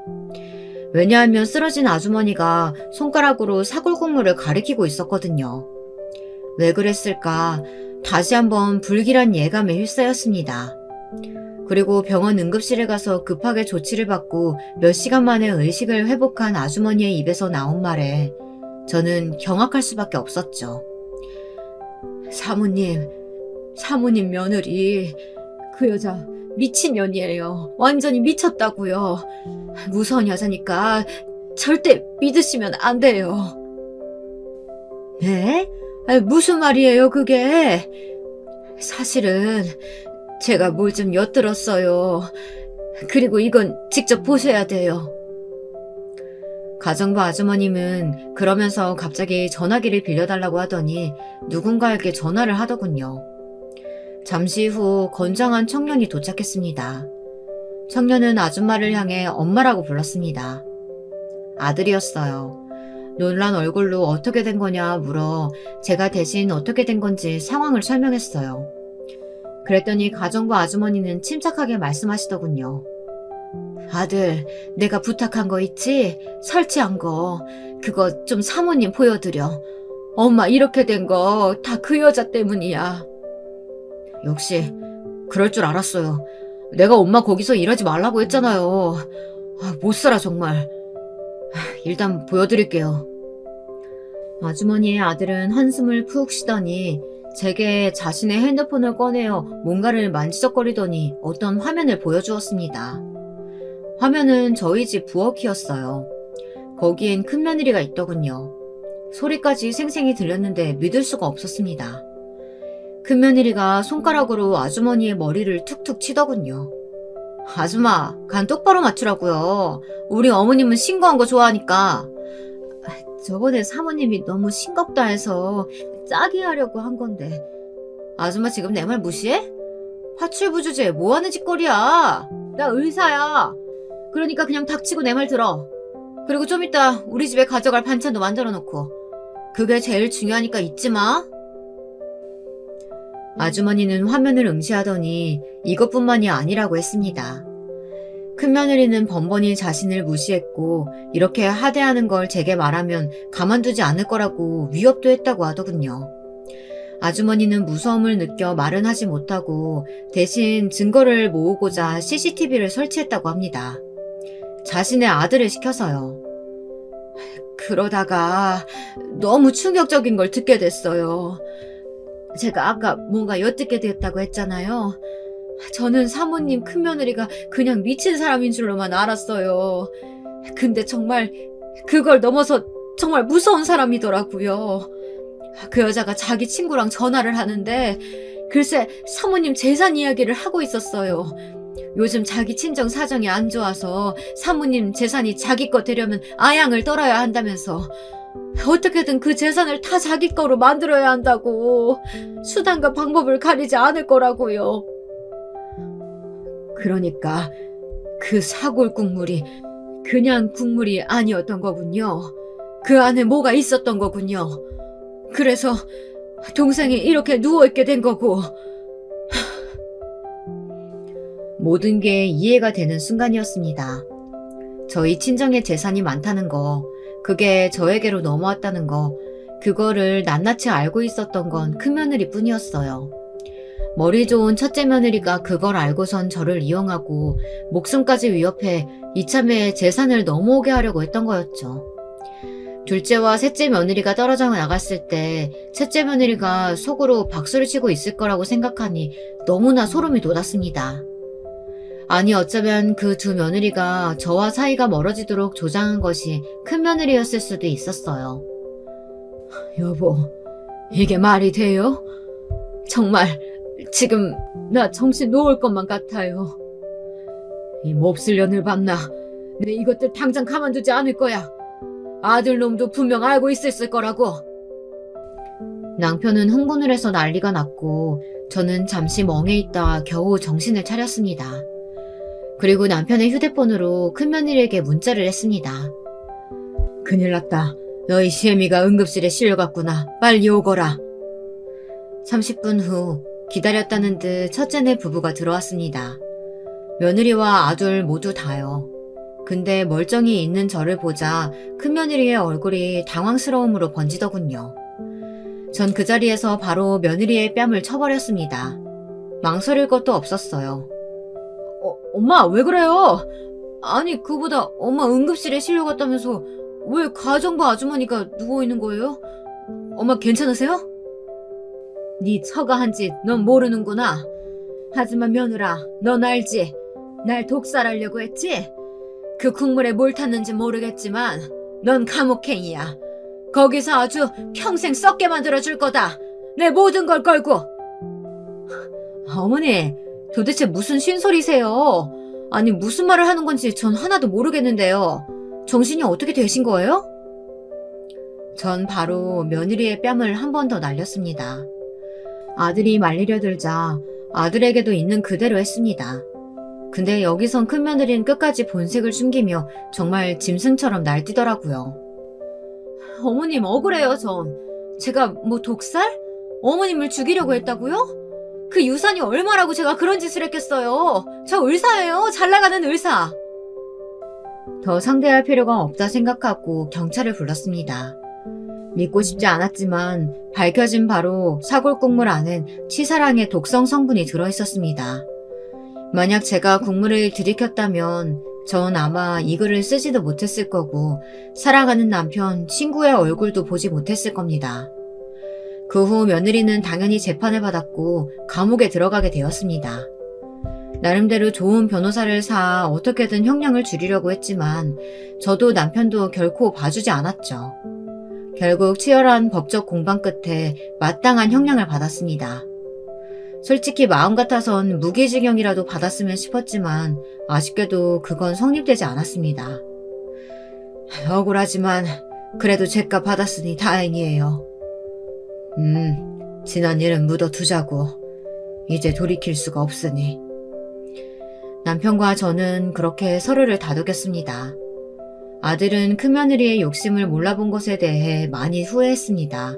왜냐하면 쓰러진 아주머니가 손가락으로 사골 국물을 가리키고 있었거든요. 왜 그랬을까? 다시 한번 불길한 예감에 휩싸였습니다. 그리고 병원 응급실에 가서 급하게 조치를 받고 몇 시간 만에 의식을 회복한 아주머니의 입에서 나온 말에 저는 경악할 수밖에 없었죠. 사모님 며느리, 그 여자 미친년이에요. 완전히 미쳤다고요. 무서운 여자니까 절대 믿으시면 안 돼요. 네? 무슨 말이에요, 그게? 사실은 제가 뭘 좀 엿들었어요. 그리고 이건 직접 보셔야 돼요. 가정부 아주머님은 그러면서 갑자기 전화기를 빌려달라고 하더니 누군가에게 전화를 하더군요. 잠시 후 건장한 청년이 도착했습니다. 청년은 아줌마를 향해 엄마라고 불렀습니다. 아들이었어요. 놀란 얼굴로 어떻게 된 거냐 물어 제가 대신 어떻게 된 건지 상황을 설명했어요. 그랬더니 가정부 아주머니는 침착하게 말씀하시더군요. 아들, 내가 부탁한 거 있지? 설치한 거. 그거 좀 사모님 보여드려. 엄마 이렇게 된 거 다 그 여자 때문이야. 역시 그럴 줄 알았어요. 내가 엄마 거기서 일하지 말라고 했잖아요. 못 살아 정말. 일단 보여드릴게요. 아주머니의 아들은 한숨을 푹 쉬더니 제게 자신의 핸드폰을 꺼내어 뭔가를 만지작거리더니 어떤 화면을 보여주었습니다. 화면은 저희 집 부엌이었어요. 거기엔 큰 며느리가 있더군요. 소리까지 생생히 들렸는데 믿을 수가 없었습니다. 큰 며느리가 손가락으로 아주머니의 머리를 툭툭 치더군요. 아줌마, 간 똑바로 맞추라고요. 우리 어머님은 싱거운 거 좋아하니까. 저번에 사모님이 너무 싱겁다 해서 짜게 하려고 한 건데. 아줌마 지금 내 말 무시해? 화출부주제 뭐하는 짓거리야? 나 의사야. 그러니까 그냥 닥치고 내 말 들어. 그리고 좀 이따 우리 집에 가져갈 반찬도 만들어 놓고. 그게 제일 중요하니까 잊지 마. 아주머니는 화면을 응시하더니 이것뿐만이 아니라고 했습니다. 큰며느리는 번번이 자신을 무시했고 이렇게 하대하는 걸 제게 말하면 가만두지 않을 거라고 위협도 했다고 하더군요. 아주머니는 무서움을 느껴 말은 하지 못하고 대신 증거를 모으고자 CCTV를 설치했다고 합니다. 자신의 아들을 시켜서요. 그러다가 너무 충격적인 걸 듣게 됐어요. 제가 아까 뭔가 엿듣게 되었다고 했잖아요. 저는 사모님 큰며느리가 그냥 미친 사람인 줄로만 알았어요. 근데 정말 그걸 넘어서 정말 무서운 사람이더라고요. 그 여자가 자기 친구랑 전화를 하는데 글쎄 사모님 재산 이야기를 하고 있었어요. 요즘 자기 친정 사정이 안 좋아서 사모님 재산이 자기 거 되려면 아양을 떨어야 한다면서 어떻게든 그 재산을 다 자기 거로 만들어야 한다고 수단과 방법을 가리지 않을 거라고요. 그러니까 그 사골 국물이 그냥 국물이 아니었던 거군요. 그 안에 뭐가 있었던 거군요. 그래서 동생이 이렇게 누워있게 된 거고. 모든 게 이해가 되는 순간이었습니다. 저희 친정의 재산이 많다는 거, 그게 저에게로 넘어왔다는 거, 그거를 낱낱이 알고 있었던 건 큰며느리 뿐이었어요. 머리 좋은 첫째 며느리가 그걸 알고선 저를 이용하고 목숨까지 위협해 이참에 재산을 넘어오게 하려고 했던 거였죠. 둘째와 셋째 며느리가 떨어져 나갔을 때 셋째 며느리가 속으로 박수를 치고 있을 거라고 생각하니 너무나 소름이 돋았습니다. 아니 어쩌면 그 두 며느리가 저와 사이가 멀어지도록 조장한 것이 큰 며느리였을 수도 있었어요. 여보, 이게 말이 돼요? 정말 지금 나 정신 놓을 것만 같아요. 이 몹쓸 년을 봤나? 내 이것들 당장 가만두지 않을 거야. 아들놈도 분명 알고 있었을 거라고. 낭편은 흥분을 해서 난리가 났고 저는 잠시 멍해 있다 겨우 정신을 차렸습니다. 그리고 남편의 휴대폰으로 큰며느리에게 문자를 했습니다. 큰일 났다. 너희 시애미가 응급실에 실려갔구나. 빨리 오거라. 30분 후 기다렸다는 듯 첫째네 부부가 들어왔습니다. 며느리와 아들 모두 다요. 근데 멀쩡히 있는 저를 보자 큰며느리의 얼굴이 당황스러움으로 번지더군요. 전 그 자리에서 바로 며느리의 뺨을 쳐버렸습니다. 망설일 것도 없었어요. 엄마 왜 그래요? 아니 그보다 엄마 응급실에 실려갔다면서 왜 가정부 아주머니가 누워있는 거예요? 엄마 괜찮으세요? 네 처가 한 짓 넌 모르는구나. 하지만 며느라 넌 알지? 날 독살하려고 했지? 그 국물에 뭘 탔는지 모르겠지만 넌 감옥행이야. 거기서 아주 평생 썩게 만들어줄 거다. 내 모든 걸 걸고. 어머니 도대체 무슨 쉰소리세요? 아니 무슨 말을 하는 건지 전 하나도 모르겠는데요. 정신이 어떻게 되신 거예요? 전 바로 며느리의 뺨을 한 번 더 날렸습니다. 아들이 말리려 들자 아들에게도 있는 그대로 했습니다. 근데 여기선 큰며느리는 끝까지 본색을 숨기며 정말 짐승처럼 날뛰더라고요. 어머님 억울해요 전. 제가 뭐 독살? 어머님을 죽이려고 했다고요? 그 유산이 얼마라고 제가 그런 짓을 했겠어요. 저 의사예요. 잘나가는 의사. 더 상대할 필요가 없다 생각하고 경찰을 불렀습니다. 믿고 싶지 않았지만 밝혀진 바로 사골 국물 안엔 치사랑의 독성 성분이 들어있었습니다. 만약 제가 국물을 들이켰다면 전 아마 이 글을 쓰지도 못했을 거고 사랑하는 남편, 친구의 얼굴도 보지 못했을 겁니다. 그 후 며느리는 당연히 재판을 받았고 감옥에 들어가게 되었습니다. 나름대로 좋은 변호사를 사 어떻게든 형량을 줄이려고 했지만 저도 남편도 결코 봐주지 않았죠. 결국 치열한 법적 공방 끝에 마땅한 형량을 받았습니다. 솔직히 마음 같아선 무기징역이라도 받았으면 싶었지만 아쉽게도 그건 성립되지 않았습니다. 억울하지만 그래도 죄값 받았으니 다행이에요. 지난 일은 묻어두자고. 이제 돌이킬 수가 없으니. 남편과 저는 그렇게 서로를 다독였습니다. 아들은 큰며느리의 욕심을 몰라본 것에 대해 많이 후회했습니다.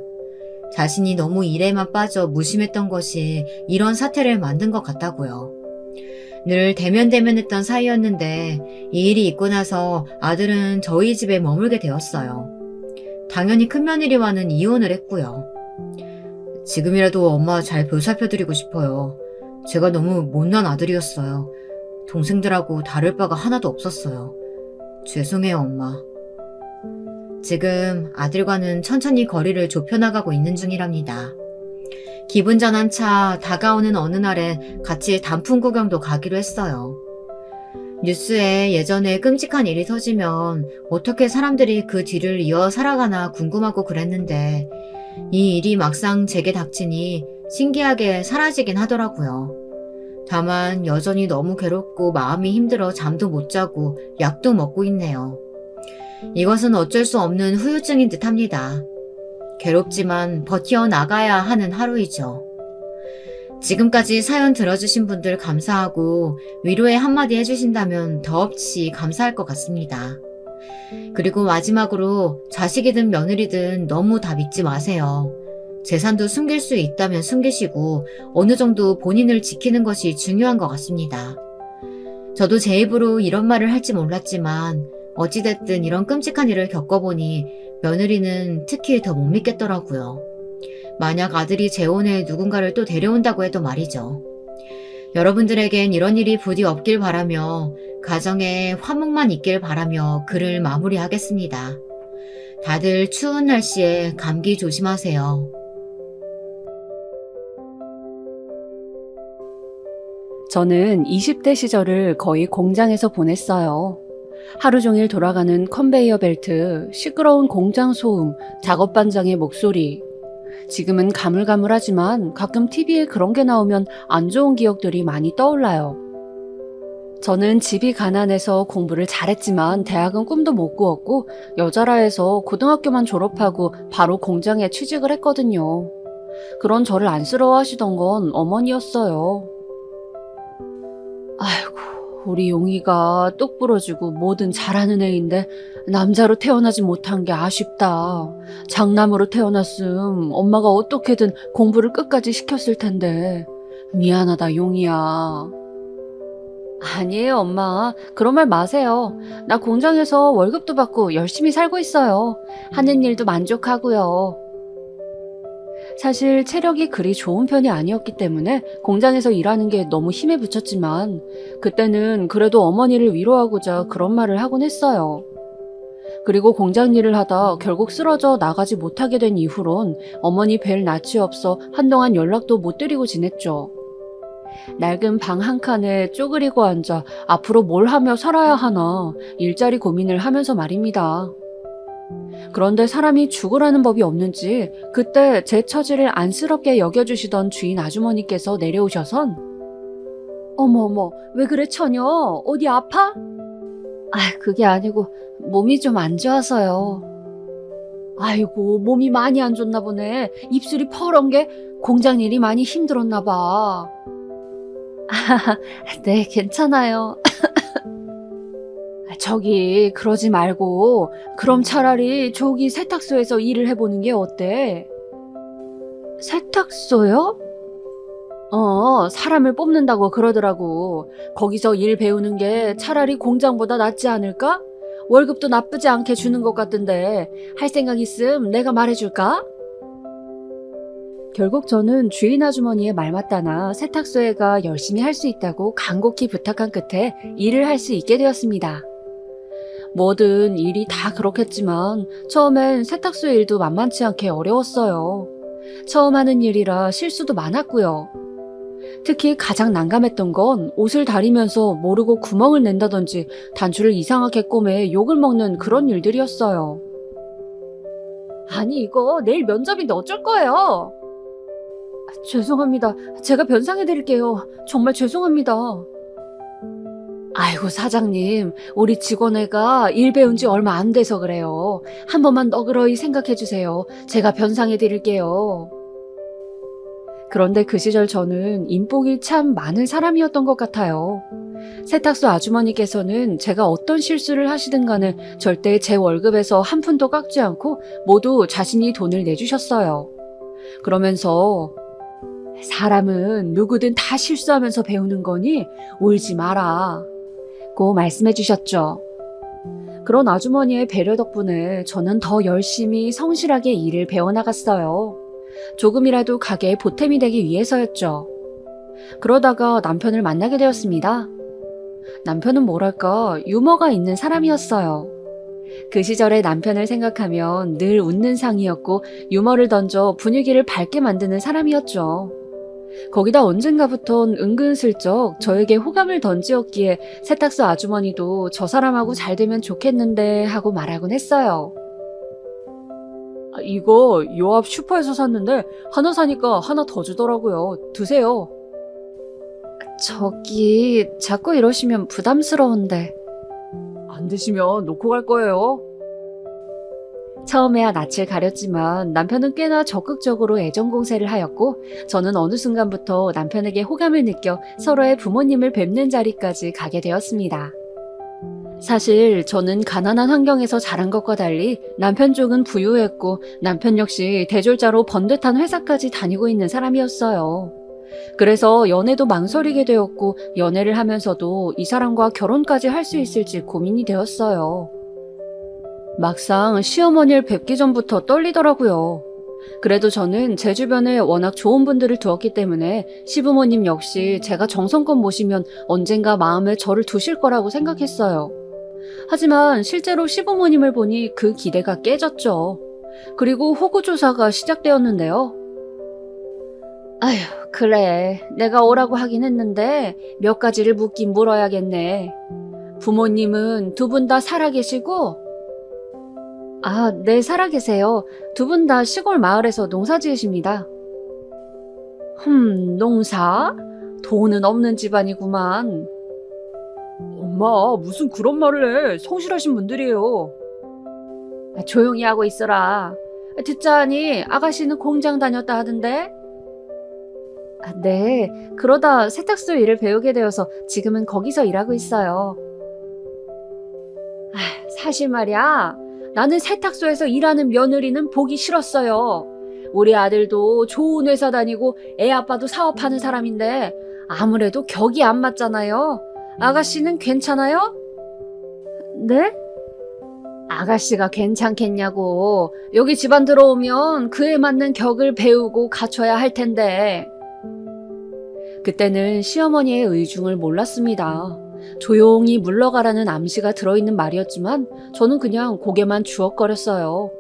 자신이 너무 일에만 빠져 무심했던 것이 이런 사태를 만든 것 같다고요. 늘 대면대면했던 사이였는데 이 일이 있고 나서 아들은 저희 집에 머물게 되었어요. 당연히 큰며느리와는 이혼을 했고요. 지금이라도 엄마 잘 보살펴드리고 싶어요. 제가 너무 못난 아들이었어요. 동생들하고 다를 바가 하나도 없었어요. 죄송해요, 엄마. 지금 아들과는 천천히 거리를 좁혀나가고 있는 중이랍니다. 기분 전환 차 다가오는 어느 날에 같이 단풍 구경도 가기로 했어요. 뉴스에 예전에 끔찍한 일이 터지면 어떻게 사람들이 그 뒤를 이어 살아가나 궁금하고 그랬는데 이 일이 막상 제게 닥치니 신기하게 사라지긴 하더라고요. 다만 여전히 너무 괴롭고 마음이 힘들어 잠도 못 자고 약도 먹고 있네요. 이것은 어쩔 수 없는 후유증인 듯 합니다. 괴롭지만 버텨나가야 하는 하루이죠. 지금까지 사연 들어주신 분들 감사하고 위로의 한마디 해주신다면 더없이 감사할 것 같습니다. 그리고 마지막으로 자식이든 며느리든 너무 다 믿지 마세요. 재산도 숨길 수 있다면 숨기시고 어느 정도 본인을 지키는 것이 중요한 것 같습니다. 저도 제 입으로 이런 말을 할지 몰랐지만 어찌됐든 이런 끔찍한 일을 겪어보니 며느리는 특히 더 못 믿겠더라고요. 만약 아들이 재혼해 누군가를 또 데려온다고 해도 말이죠. 여러분들에겐 이런 일이 부디 없길 바라며 가정에 화목만 있길 바라며 글을 마무리하겠습니다. 다들 추운 날씨에 감기 조심하세요. 저는 20대 시절을 거의 공장에서 보냈어요. 하루 종일 돌아가는 컨베이어 벨트, 시끄러운 공장 소음, 작업 반장의 목소리. 지금은 가물가물하지만 가끔 TV에 그런 게 나오면 안 좋은 기억들이 많이 떠올라요. 저는 집이 가난해서 공부를 잘했지만 대학은 꿈도 못 꾸었고 여자라 해서 고등학교만 졸업하고 바로 공장에 취직을 했거든요. 그런 저를 안쓰러워하시던 건 어머니였어요. 아이고, 우리 용이가 똑 부러지고 뭐든 잘하는 애인데 남자로 태어나지 못한 게 아쉽다. 장남으로 태어났음 엄마가 어떻게든 공부를 끝까지 시켰을 텐데 미안하다 용이야. 아니에요 엄마, 그런 말 마세요. 나 공장에서 월급도 받고 열심히 살고 있어요. 하는 일도 만족하고요. 사실 체력이 그리 좋은 편이 아니었기 때문에 공장에서 일하는 게 너무 힘에 부쳤지만 그때는 그래도 어머니를 위로하고자 그런 말을 하곤 했어요. 그리고 공장 일을 하다 결국 쓰러져 나가지 못하게 된 이후론 어머니 뵐 낯이 없어 한동안 연락도 못 드리고 지냈죠. 낡은 방 한 칸에 쪼그리고 앉아 앞으로 뭘 하며 살아야 하나 일자리 고민을 하면서 말입니다. 그런데 사람이 죽으라는 법이 없는지 그때 제 처지를 안쓰럽게 여겨주시던 주인 아주머니께서 내려오셔선 어머 왜 그래 처녀? 어디 아파? 그게 아니고 몸이 좀 안 좋아서요. 아이고 몸이 많이 안 좋나 보네. 입술이 퍼런 게 공장 일이 많이 힘들었나 봐. 네 괜찮아요. 저기 그러지 말고 그럼 차라리 저기 세탁소에서 일을 해보는 게 어때? 세탁소요? 사람을 뽑는다고 그러더라고. 거기서 일 배우는 게 차라리 공장보다 낫지 않을까? 월급도 나쁘지 않게 주는 것 같던데 할 생각 있음 내가 말해줄까? 결국 저는 주인 아주머니의 말 맞다나 세탁소에 가 열심히 할 수 있다고 간곡히 부탁한 끝에 일을 할 수 있게 되었습니다. 뭐든 일이 다 그렇겠지만 처음엔 세탁소 일도 만만치 않게 어려웠어요. 처음 하는 일이라 실수도 많았고요. 특히 가장 난감했던 건 옷을 다리면서 모르고 구멍을 낸다든지 단추를 이상하게 꼬매 욕을 먹는 그런 일들이었어요. 아니 이거 내일 면접인데 어쩔 거예요? 죄송합니다. 제가 변상해드릴게요. 정말 죄송합니다. 아이고 사장님, 우리 직원애가 일 배운 지 얼마 안 돼서 그래요. 한 번만 너그러이 생각해주세요. 제가 변상해드릴게요. 그런데 그 시절 저는 인복이 참 많은 사람이었던 것 같아요. 세탁소 아주머니께서는 제가 어떤 실수를 하시든 간에 절대 제 월급에서 한 푼도 깎지 않고 모두 자신이 돈을 내주셨어요. 그러면서 사람은 누구든 다 실수하면서 배우는 거니 울지 마라 고 말씀해 주셨죠. 그런 아주머니의 배려 덕분에 저는 더 열심히 성실하게 일을 배워나갔어요. 조금이라도 가게에 보탬이 되기 위해서였죠. 그러다가 남편을 만나게 되었습니다. 남편은 뭐랄까 유머가 있는 사람이었어요. 그 시절의 남편을 생각하면 늘 웃는 상이었고 유머를 던져 분위기를 밝게 만드는 사람이었죠. 거기다 언젠가부턴 은근슬쩍 저에게 호감을 던지었기에 세탁소 아주머니도 저 사람하고 잘 되면 좋겠는데 하고 말하곤 했어요. 이거 요 앞 슈퍼에서 샀는데 하나 사니까 하나 더 주더라고요. 드세요. 저기 자꾸 이러시면 부담스러운데. 안 드시면 놓고 갈 거예요. 처음에야 낯을 가렸지만 남편은 꽤나 적극적으로 애정 공세를 하였고 저는 어느 순간부터 남편에게 호감을 느껴 서로의 부모님을 뵙는 자리까지 가게 되었습니다. 사실 저는 가난한 환경에서 자란 것과 달리 남편 쪽은 부유했고 남편 역시 대졸자로 번듯한 회사까지 다니고 있는 사람이었어요. 그래서 연애도 망설이게 되었고 연애를 하면서도 이 사람과 결혼까지 할 수 있을지 고민이 되었어요. 막상 시어머니를 뵙기 전부터 떨리더라고요. 그래도 저는 제 주변에 워낙 좋은 분들을 두었기 때문에 시부모님 역시 제가 정성껏 모시면 언젠가 마음에 저를 두실 거라고 생각했어요. 하지만 실제로 시부모님을 보니 그 기대가 깨졌죠. 그리고 호구조사가 시작되었는데요. 아휴, 그래. 내가 오라고 하긴 했는데 몇 가지를 묻긴 물어야겠네. 부모님은 두 분 다 살아계시고? 아, 네, 살아계세요. 두 분 다 시골 마을에서 농사 지으십니다. 농사? 돈은 없는 집안이구만. 엄마, 무슨 그런 말을 해. 성실하신 분들이에요. 조용히 하고 있어라. 듣자하니 아가씨는 공장 다녔다 하던데? 네, 그러다 세탁소 일을 배우게 되어서 지금은 거기서 일하고 있어요. 사실 말이야, 나는 세탁소에서 일하는 며느리는 보기 싫었어요. 우리 아들도 좋은 회사 다니고 애 아빠도 사업하는 사람인데 아무래도 격이 안 맞잖아요. 아가씨는 괜찮아요? 네? 아가씨가 괜찮겠냐고. 여기 집안 들어오면 그에 맞는 격을 배우고 갖춰야 할 텐데. 그때는 시어머니의 의중을 몰랐습니다. 조용히 물러가라는 암시가 들어있는 말이었지만 저는 그냥 고개만 주걱거렸어요.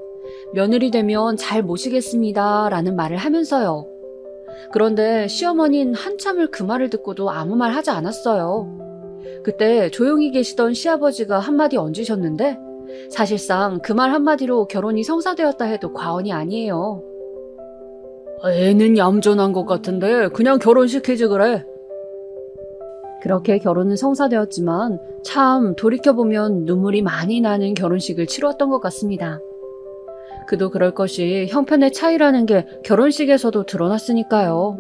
며느리 되면 잘 모시겠습니다 라는 말을 하면서요. 그런데 시어머니는 한참을 그 말을 듣고도 아무 말 하지 않았어요. 그때 조용히 계시던 시아버지가 한마디 얹으셨는데 사실상 그 말 한마디로 결혼이 성사되었다 해도 과언이 아니에요. 애는 얌전한 것 같은데 그냥 결혼시키지 그래. 그렇게 결혼은 성사되었지만 참 돌이켜보면 눈물이 많이 나는 결혼식을 치루었던 것 같습니다. 그도 그럴 것이 형편의 차이라는 게 결혼식에서도 드러났으니까요.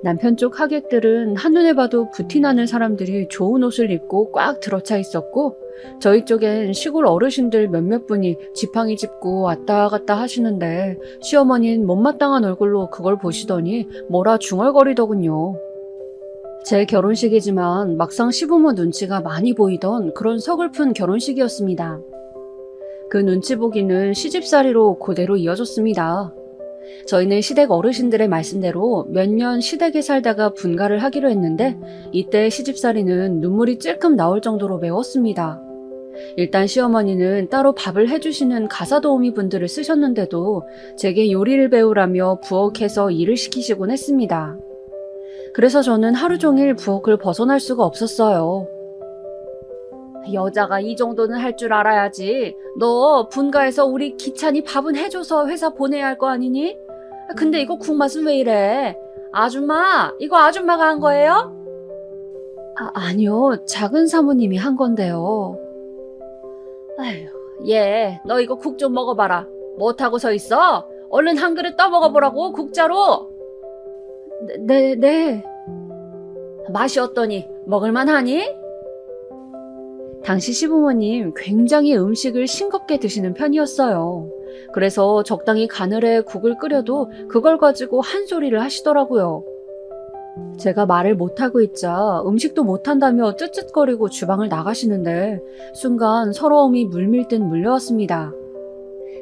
남편 쪽 하객들은 한눈에 봐도 부티나는 사람들이 좋은 옷을 입고 꽉 들어차 있었고 저희 쪽엔 시골 어르신들 몇몇 분이 지팡이 짚고 왔다 갔다 하시는데 시어머니는 못마땅한 얼굴로 그걸 보시더니 뭐라 중얼거리더군요. 제 결혼식이지만 막상 시부모 눈치가 많이 보이던 그런 서글픈 결혼식이었습니다. 그 눈치 보기는 시집살이로 그대로 이어졌습니다. 저희는 시댁 어르신들의 말씀대로 몇 년 시댁에 살다가 분가를 하기로 했는데 이때 시집살이는 눈물이 찔끔 나올 정도로 매웠습니다. 일단 시어머니는 따로 밥을 해주시는 가사도우미 분들을 쓰셨는데도 제게 요리를 배우라며 부엌에서 일을 시키시곤 했습니다. 그래서 저는 하루 종일 부엌을 벗어날 수가 없었어요. 여자가 이 정도는 할 줄 알아야지. 너 분가에서 우리 기찬이 밥은 해줘서 회사 보내야 할 거 아니니? 근데 이거 국맛은 왜 이래? 아줌마, 이거 아줌마가 한 거예요? 아니요. 작은 사모님이 한 건데요. 아휴, 얘, 너 이거 국 좀 먹어봐라. 못하고 서 있어? 얼른 한 그릇 떠먹어보라고, 국자로. 네. 맛이 어떠니? 먹을만 하니? 당시 시부모님 굉장히 음식을 싱겁게 드시는 편이었어요. 그래서 적당히 가늘에 국을 끓여도 그걸 가지고 한 소리를 하시더라고요. 제가 말을 못하고 있자 음식도 못한다며 쯧쯧거리고 주방을 나가시는데 순간 서러움이 물밀듯 물려왔습니다.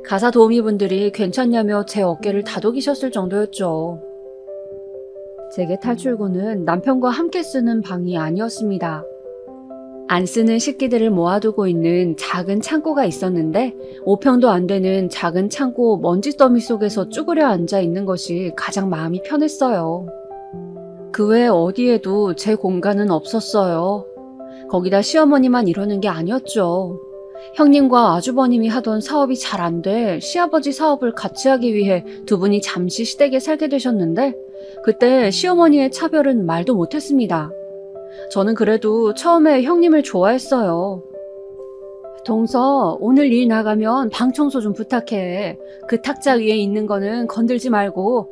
가사 도우미분들이 괜찮냐며 제 어깨를 다독이셨을 정도였죠. 제게 탈출구는 남편과 함께 쓰는 방이 아니었습니다. 안 쓰는 식기들을 모아두고 있는 작은 창고가 있었는데 5평도 안 되는 작은 창고 먼지 더미 속에서 쭈그려 앉아 있는 것이 가장 마음이 편했어요. 그 외 어디에도 제 공간은 없었어요. 거기다 시어머니만 이러는 게 아니었죠. 형님과 아주버님이 하던 사업이 잘 안 돼 시아버지 사업을 같이 하기 위해 두 분이 잠시 시댁에 살게 되셨는데 그때 시어머니의 차별은 말도 못했습니다. 저는 그래도 처음에 형님을 좋아했어요. 동서, 오늘 일 나가면 방 청소 좀 부탁해. 그 탁자 위에 있는 거는 건들지 말고.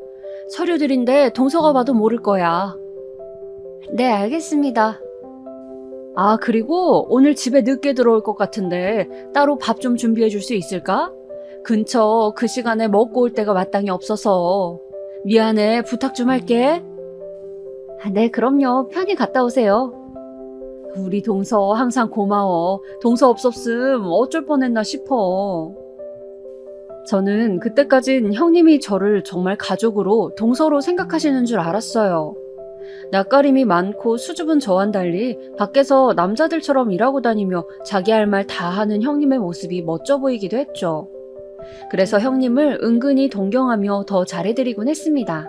서류들인데 동서가 봐도 모를 거야. 네, 알겠습니다. 아, 그리고 오늘 집에 늦게 들어올 것 같은데 따로 밥 좀 준비해 줄 수 있을까? 근처 그 시간에 먹고 올 데가 마땅히 없어서. 미안해, 부탁 좀 할게. 네, 그럼요. 편히 갔다 오세요. 우리 동서 항상 고마워. 동서 없었음 어쩔 뻔했나 싶어. 저는 그때까진 형님이 저를 정말 가족으로 동서로 생각하시는 줄 알았어요. 낯가림이 많고 수줍은 저와는 달리 밖에서 남자들처럼 일하고 다니며 자기 할 말 다 하는 형님의 모습이 멋져 보이기도 했죠. 그래서 형님을 은근히 동경하며 더 잘해드리곤 했습니다.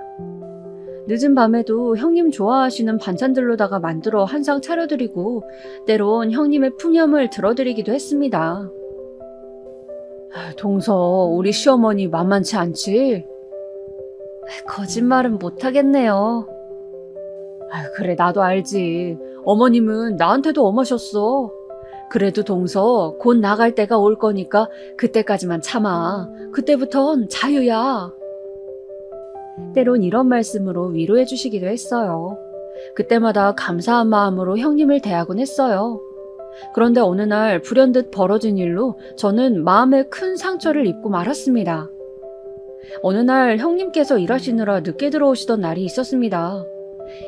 늦은 밤에도 형님 좋아하시는 반찬들로다가 만들어 한 상 차려드리고 때론 형님의 푸념을 들어드리기도 했습니다. 동서, 우리 시어머니 만만치 않지? 거짓말은 못하겠네요. 그래, 나도 알지. 어머님은 나한테도 엄하셨어. 그래도 동서, 곧 나갈 때가 올 거니까 그때까지만 참아. 그때부턴 자유야. 때론 이런 말씀으로 위로해 주시기도 했어요. 그때마다 감사한 마음으로 형님을 대하곤 했어요. 그런데 어느 날 불현듯 벌어진 일로 저는 마음에 큰 상처를 입고 말았습니다. 어느 날 형님께서 일하시느라 늦게 들어오시던 날이 있었습니다.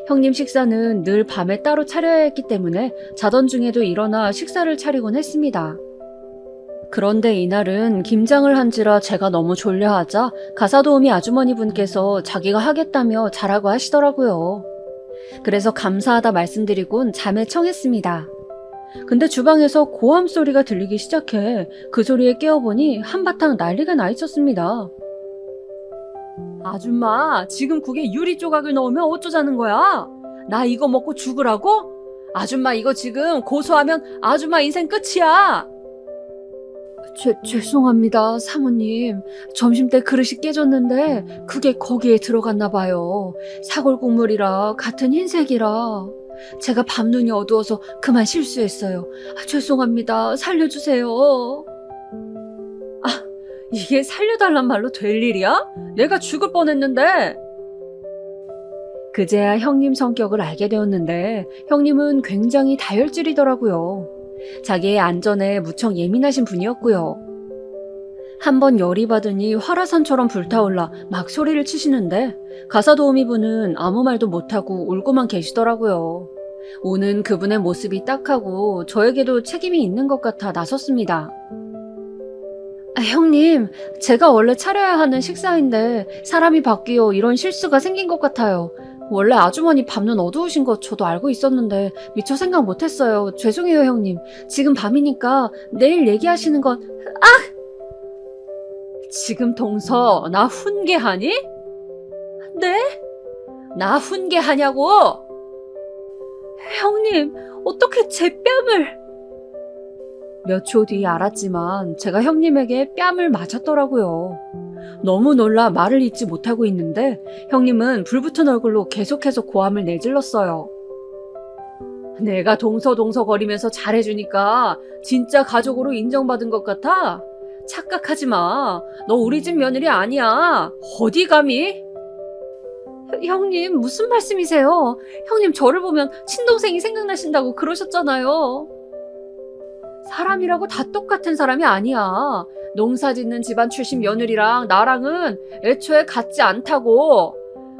형님 식사는 늘 밤에 따로 차려야 했기 때문에 자던 중에도 일어나 식사를 차리곤 했습니다. 그런데 이날은 김장을 한지라 제가 너무 졸려하자 가사도우미 아주머니 분께서 자기가 하겠다며 자라고 하시더라고요. 그래서 감사하다 말씀드리곤 잠에 청했습니다. 근데 주방에서 고함 소리가 들리기 시작해 그 소리에 깨어보니 한바탕 난리가 나 있었습니다. 아줌마, 지금 국에 유리 조각을 넣으면 어쩌자는 거야? 나 이거 먹고 죽으라고? 아줌마, 이거 지금 고소하면 아줌마 인생 끝이야. 죄송합니다, 사모님. 점심때 그릇이 깨졌는데 그게 거기에 들어갔나 봐요. 사골 국물이라 같은 흰색이라. 제가 밤눈이 어두워서 그만 실수했어요. 죄송합니다. 살려주세요. 이게 살려달란 말로 될 일이야? 내가 죽을 뻔했는데. 그제야 형님 성격을 알게 되었는데 형님은 굉장히 다혈질이더라고요. 자기의 안전에 무척 예민하신 분이었고요. 한번 열이 받으니 화라산처럼 불타올라 막 소리를 치시는데 가사도우미 분은 아무 말도 못하고 울고만 계시더라고요. 우는 그분의 모습이 딱하고 저에게도 책임이 있는 것 같아 나섰습니다. 형님, 제가 원래 차려야 하는 식사인데 사람이 바뀌어 이런 실수가 생긴 것 같아요. 원래 아주머니 밤눈 어두우신 거 저도 알고 있었는데 미처 생각 못했어요. 죄송해요, 형님. 지금 밤이니까 내일 얘기하시는 건... 지금 동서, 나 훈계하니? 네? 나 훈계하냐고? 형님, 어떻게 제 뺨을... 몇 초 뒤 알았지만 제가 형님에게 뺨을 맞았더라고요. 너무 놀라 말을 잇지 못하고 있는데 형님은 불붙은 얼굴로 계속해서 고함을 내질렀어요. 내가 동서동서거리면서 잘해주니까 진짜 가족으로 인정받은 것 같아? 착각하지 마. 너 우리 집 며느리 아니야. 어디 감히? 형님, 무슨 말씀이세요? 형님 저를 보면 친동생이 생각나신다고 그러셨잖아요. 사람이라고 다 똑같은 사람이 아니야. 농사 짓는 집안 출신 며느리랑 나랑은 애초에 같지 않다고.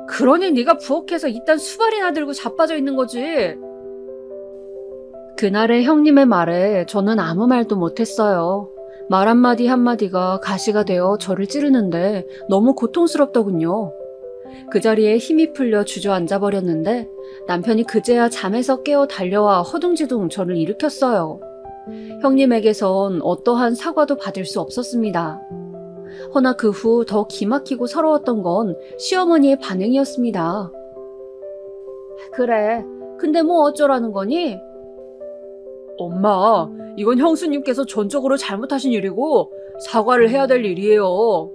그러니 네가 부엌에서 이딴 수발이나 들고 자빠져 있는 거지. 그날의 형님의 말에 저는 아무 말도 못했어요. 말 한마디 한마디가 가시가 되어 저를 찌르는데 너무 고통스럽더군요. 그 자리에 힘이 풀려 주저앉아 버렸는데 남편이 그제야 잠에서 깨어 달려와 허둥지둥 저를 일으켰어요. 형님에게선 어떠한 사과도 받을 수 없었습니다. 허나 그 후 더 기막히고 서러웠던 건 시어머니의 반응이었습니다. 그래, 근데 뭐 어쩌라는 거니? 엄마, 이건 형수님께서 전적으로 잘못하신 일이고 사과를 해야 될 일이에요.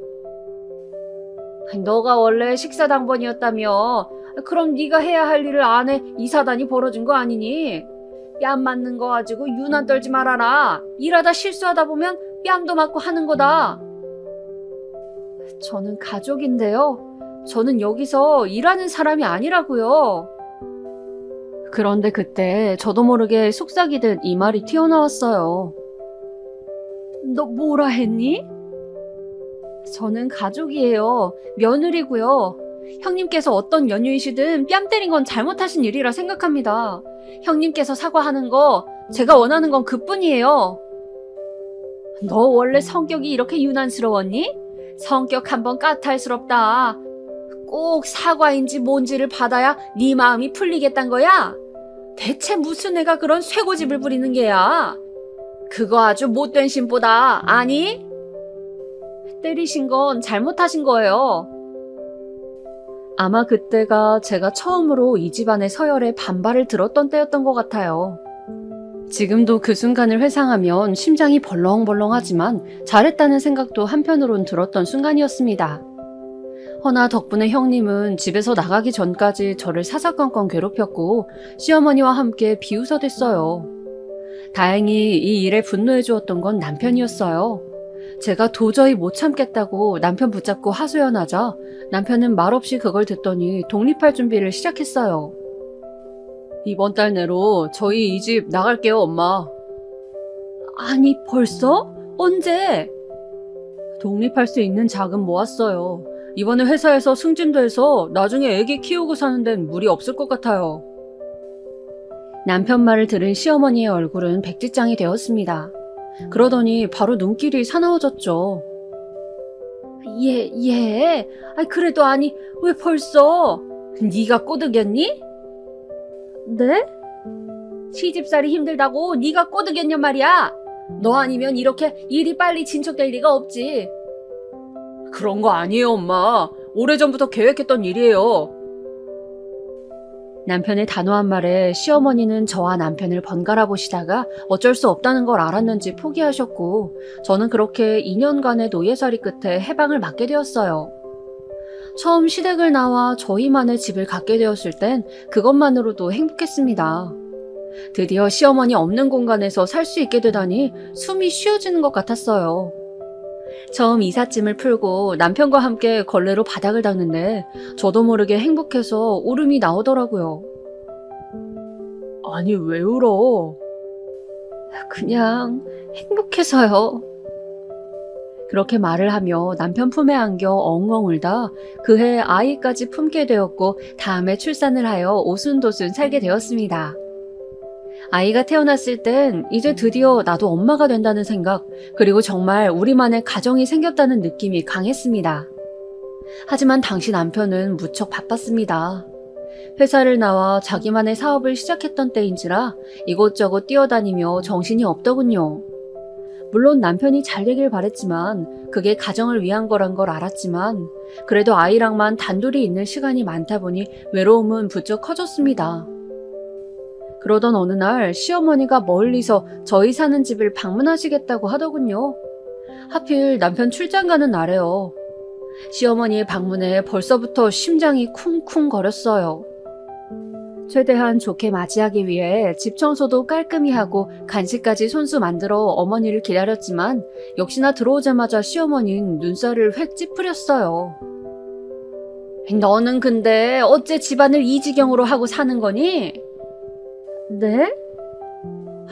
너가 원래 식사당번이었다며. 그럼 네가 해야 할 일을 안 해 이 사단이 벌어진 거 아니니? 뺨 맞는 거 가지고 유난 떨지 말아라. 일하다 실수하다 보면 뺨도 맞고 하는 거다. 저는 가족인데요. 저는 여기서 일하는 사람이 아니라고요. 그런데 그때 저도 모르게 속삭이듯 이 말이 튀어나왔어요. 너 뭐라 했니? 저는 가족이에요. 며느리고요. 형님께서 어떤 연유이시든 뺨 때린 건 잘못하신 일이라 생각합니다. 형님께서 사과하는 거 제가 원하는 건 그뿐이에요. 너 원래 성격이 이렇게 유난스러웠니? 성격 한번 까탈스럽다. 꼭 사과인지 뭔지를 받아야 네 마음이 풀리겠단 거야? 대체 무슨 애가 그런 쇠고집을 부리는 게야? 그거 아주 못된 심보다. 아니? 때리신 건 잘못하신 거예요. 아마 그때가 제가 처음으로 이 집안의 서열에 반발을 들었던 때였던 것 같아요. 지금도 그 순간을 회상하면 심장이 벌렁벌렁하지만 잘했다는 생각도 한편으론 들었던 순간이었습니다. 허나 덕분에 형님은 집에서 나가기 전까지 저를 사사건건 괴롭혔고 시어머니와 함께 비웃어댔어요. 다행히 이 일에 분노해 주었던 건 남편이었어요. 제가 도저히 못 참겠다고 남편 붙잡고 하소연하자 남편은 말없이 그걸 듣더니 독립할 준비를 시작했어요. 이번 달 내로 저희 이 집 나갈게요, 엄마. 아니, 벌써? 언제? 독립할 수 있는 자금 모았어요. 이번에 회사에서 승진도 해서 나중에 애기 키우고 사는 데는 무리 없을 것 같아요. 남편 말을 들은 시어머니의 얼굴은 백지장이 되었습니다. 그러더니 바로 눈길이 사나워졌죠. 예. 그래도 아니, 왜 벌써? 네가 꼬드겼니? 네? 시집살이 힘들다고 네가 꼬드겼냔 말이야. 너 아니면 이렇게 일이 빨리 진척될 리가 없지. 그런 거 아니에요, 엄마. 오래전부터 계획했던 일이에요. 남편의 단호한 말에 시어머니는 저와 남편을 번갈아 보시다가 어쩔 수 없다는 걸 알았는지 포기하셨고 저는 그렇게 2년간의 노예살이 끝에 해방을 맞게 되었어요. 처음 시댁을 나와 저희만의 집을 갖게 되었을 땐 그것만으로도 행복했습니다. 드디어 시어머니 없는 공간에서 살 수 있게 되다니 숨이 쉬어지는 것 같았어요. 처음 이삿짐을 풀고 남편과 함께 걸레로 바닥을 닦는데 저도 모르게 행복해서 울음이 나오더라고요. 아니, 왜 울어? 그냥 행복해서요. 그렇게 말을 하며 남편 품에 안겨 엉엉 울다 그해 아이까지 품게 되었고 다음에 출산을 하여 오순도순 살게 되었습니다. 아이가 태어났을 땐 이제 드디어 나도 엄마가 된다는 생각, 그리고 정말 우리만의 가정이 생겼다는 느낌이 강했습니다. 하지만 당시 남편은 무척 바빴습니다. 회사를 나와 자기만의 사업을 시작했던 때인지라 이곳저곳 뛰어다니며 정신이 없더군요. 물론 남편이 잘 되길 바랬지만 그게 가정을 위한 거란 걸 알았지만 그래도 아이랑만 단둘이 있는 시간이 많다 보니 외로움은 부쩍 커졌습니다. 그러던 어느 날 시어머니가 멀리서 저희 사는 집을 방문하시겠다고 하더군요. 하필 남편 출장 가는 날에요. 시어머니의 방문에 벌써부터 심장이 쿵쿵거렸어요. 최대한 좋게 맞이하기 위해 집 청소도 깔끔히 하고 간식까지 손수 만들어 어머니를 기다렸지만 역시나 들어오자마자 시어머니는 눈살을 획 찌푸렸어요. 너는 근데 어째 집안을 이 지경으로 하고 사는 거니? 네?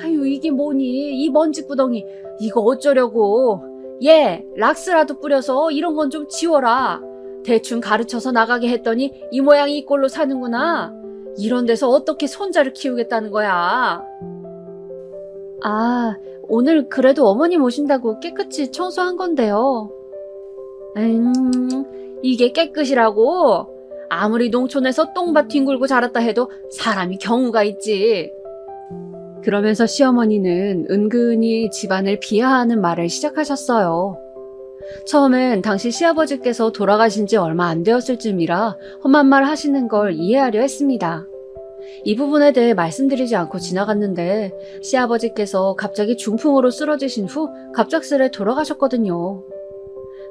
아유, 이게 뭐니? 이 먼지구덩이 이거 어쩌려고? 얘 락스라도 뿌려서 이런 건 좀 지워라. 대충 가르쳐서 나가게 했더니 이 모양이 이 꼴로 사는구나. 이런 데서 어떻게 손자를 키우겠다는 거야? 아, 오늘 그래도 어머님 오신다고 깨끗이 청소한 건데요. 이게 깨끗이라고? 아무리 농촌에서 똥밭 뒹굴고 자랐다 해도 사람이 경우가 있지. 그러면서 시어머니는 은근히 집안을 비하하는 말을 시작하셨어요. 처음엔 당시 시아버지께서 돌아가신 지 얼마 안 되었을 쯤이라 험한 말 하시는 걸 이해하려 했습니다. 이 부분에 대해 말씀드리지 않고 지나갔는데 시아버지께서 갑자기 중풍으로 쓰러지신 후 갑작스레 돌아가셨거든요.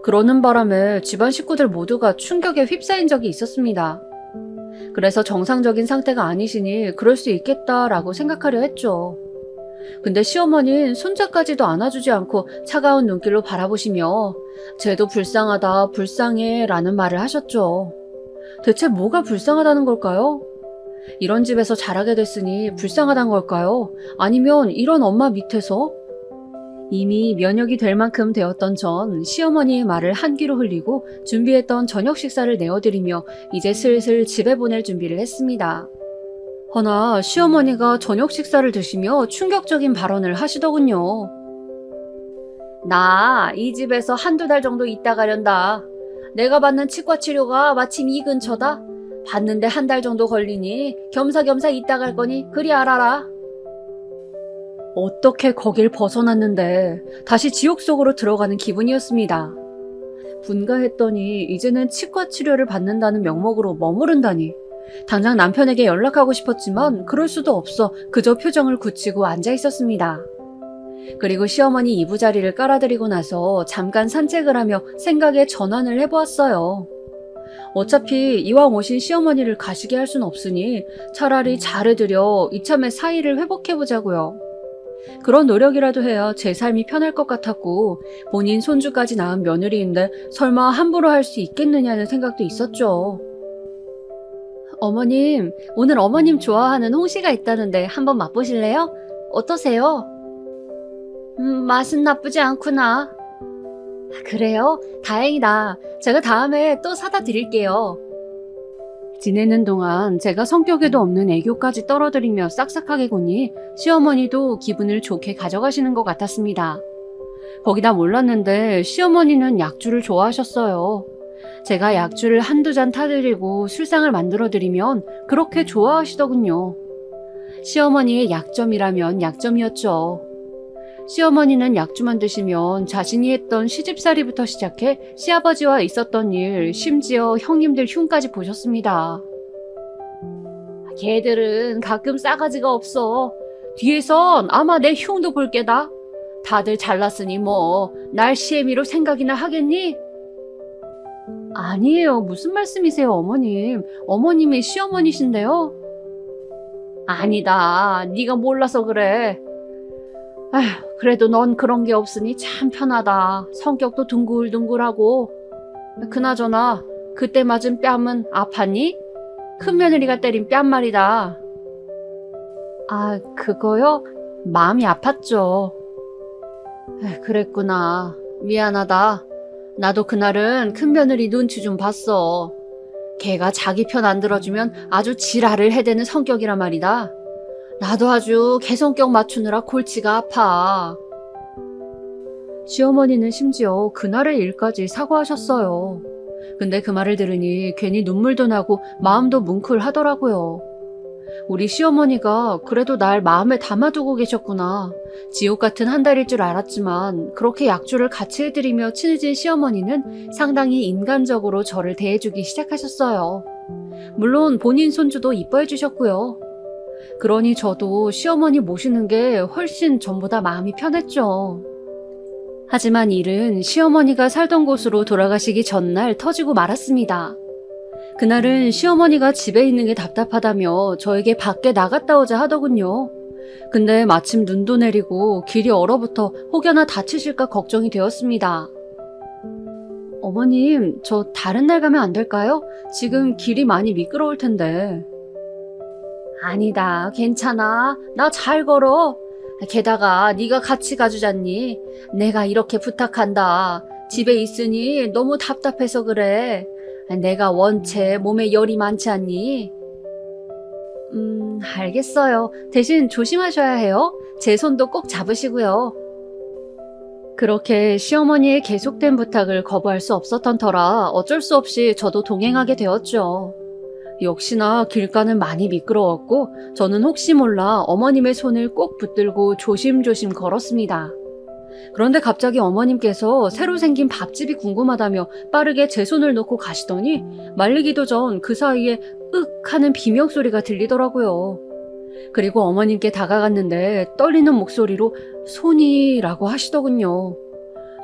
그러는 바람에 집안 식구들 모두가 충격에 휩싸인 적이 있었습니다. 그래서 정상적인 상태가 아니시니 그럴 수 있겠다라고 생각하려 했죠. 근데 시어머니는 손자까지도 안아주지 않고 차가운 눈길로 바라보시며 쟤도 불쌍하다, 불쌍해 라는 말을 하셨죠. 대체 뭐가 불쌍하다는 걸까요? 이런 집에서 자라게 됐으니 불쌍하단 걸까요? 아니면 이런 엄마 밑에서? 이미 면역이 될 만큼 되었던 전 시어머니의 말을 한 귀로 흘리고 준비했던 저녁 식사를 내어드리며 이제 슬슬 집에 보낼 준비를 했습니다. 허나 시어머니가 저녁 식사를 드시며 충격적인 발언을 하시더군요. 나 이 집에서 한두 달 정도 있다 가련다. 내가 받는 치과 치료가 마침 이 근처다. 받는데 한 달 정도 걸리니 겸사겸사 있다 갈 거니 그리 알아라. 어떻게 거길 벗어났는데 다시 지옥 속으로 들어가는 기분이었습니다. 분가했더니 이제는 치과 치료를 받는다는 명목으로 머무른다니. 당장 남편에게 연락하고 싶었지만 그럴 수도 없어 그저 표정을 굳히고 앉아 있었습니다. 그리고 시어머니 이부자리를 깔아드리고 나서 잠깐 산책을 하며 생각에 전환을 해보았어요. 어차피 이왕 오신 시어머니를 가시게 할 순 없으니 차라리 잘해드려 이참에 사이를 회복해보자고요. 그런 노력이라도 해야 제 삶이 편할 것 같았고 본인 손주까지 낳은 며느리인데 설마 함부로 할 수 있겠느냐는 생각도 있었죠. 어머님, 오늘 어머님 좋아하는 홍시가 있다는데 한번 맛보실래요? 어떠세요? 맛은 나쁘지 않구나. 그래요? 다행이다. 제가 다음에 또 사다 드릴게요. 지내는 동안 제가 성격에도 없는 애교까지 떨어뜨리며 싹싹하게 구니 시어머니도 기분을 좋게 가져가시는 것 같았습니다. 거기다 몰랐는데 시어머니는 약주를 좋아하셨어요. 제가 약주를 한두 잔 타드리고 술상을 만들어드리면 그렇게 좋아하시더군요. 시어머니의 약점이라면 약점이었죠. 시어머니는 약주만 드시면 자신이 했던 시집살이부터 시작해 시아버지와 있었던 일, 심지어 형님들 흉까지 보셨습니다. 걔들은 가끔 싸가지가 없어. 뒤에선 아마 내 흉도 볼 게다. 다들 잘났으니 뭐 날 시애미로 생각이나 하겠니? 아니에요. 무슨 말씀이세요, 어머님. 어머님이 시어머니신데요. 아니다. 네가 몰라서 그래. 아휴, 그래도 넌 그런 게 없으니 참 편하다. 성격도 둥글둥글하고. 그나저나 그때 맞은 뺨은 아팠니? 큰며느리가 때린 뺨 말이다. 아, 그거요? 마음이 아팠죠. 그랬구나. 미안하다. 나도 그날은 큰며느리 눈치 좀 봤어. 걔가 자기 편 안 들어주면 아주 지랄을 해대는 성격이란 말이다. 나도 아주 개성격 맞추느라 골치가 아파. 시어머니는 심지어 그날의 일까지 사과하셨어요. 근데 그 말을 들으니 괜히 눈물도 나고 마음도 뭉클하더라고요. 우리 시어머니가 그래도 날 마음에 담아두고 계셨구나. 지옥 같은 한 달일 줄 알았지만 그렇게 약주를 같이 해드리며 친해진 시어머니는 상당히 인간적으로 저를 대해주기 시작하셨어요. 물론 본인 손주도 이뻐해 주셨고요. 그러니 저도 시어머니 모시는 게 훨씬 전보다 마음이 편했죠. 하지만 일은 시어머니가 살던 곳으로 돌아가시기 전날 터지고 말았습니다. 그날은 시어머니가 집에 있는 게 답답하다며 저에게 밖에 나갔다 오자 하더군요. 근데 마침 눈도 내리고 길이 얼어붙어 혹여나 다치실까 걱정이 되었습니다. 어머님, 저 다른 날 가면 안 될까요? 지금 길이 많이 미끄러울 텐데. 아니다, 괜찮아. 나 잘 걸어. 게다가 네가 같이 가주잖니. 내가 이렇게 부탁한다. 집에 있으니 너무 답답해서 그래. 내가 원체 몸에 열이 많지 않니? 알겠어요. 대신 조심하셔야 해요. 제 손도 꼭 잡으시고요. 그렇게 시어머니의 계속된 부탁을 거부할 수 없었던 터라 어쩔 수 없이 저도 동행하게 되었죠. 역시나 길가는 많이 미끄러웠고 저는 혹시 몰라 어머님의 손을 꼭 붙들고 조심조심 걸었습니다. 그런데 갑자기 어머님께서 새로 생긴 밥집이 궁금하다며 빠르게 제 손을 놓고 가시더니 말리기도 전 그 사이에 윽 하는 비명소리가 들리더라고요. 그리고 어머님께 다가갔는데 떨리는 목소리로 손이라고 하시더군요.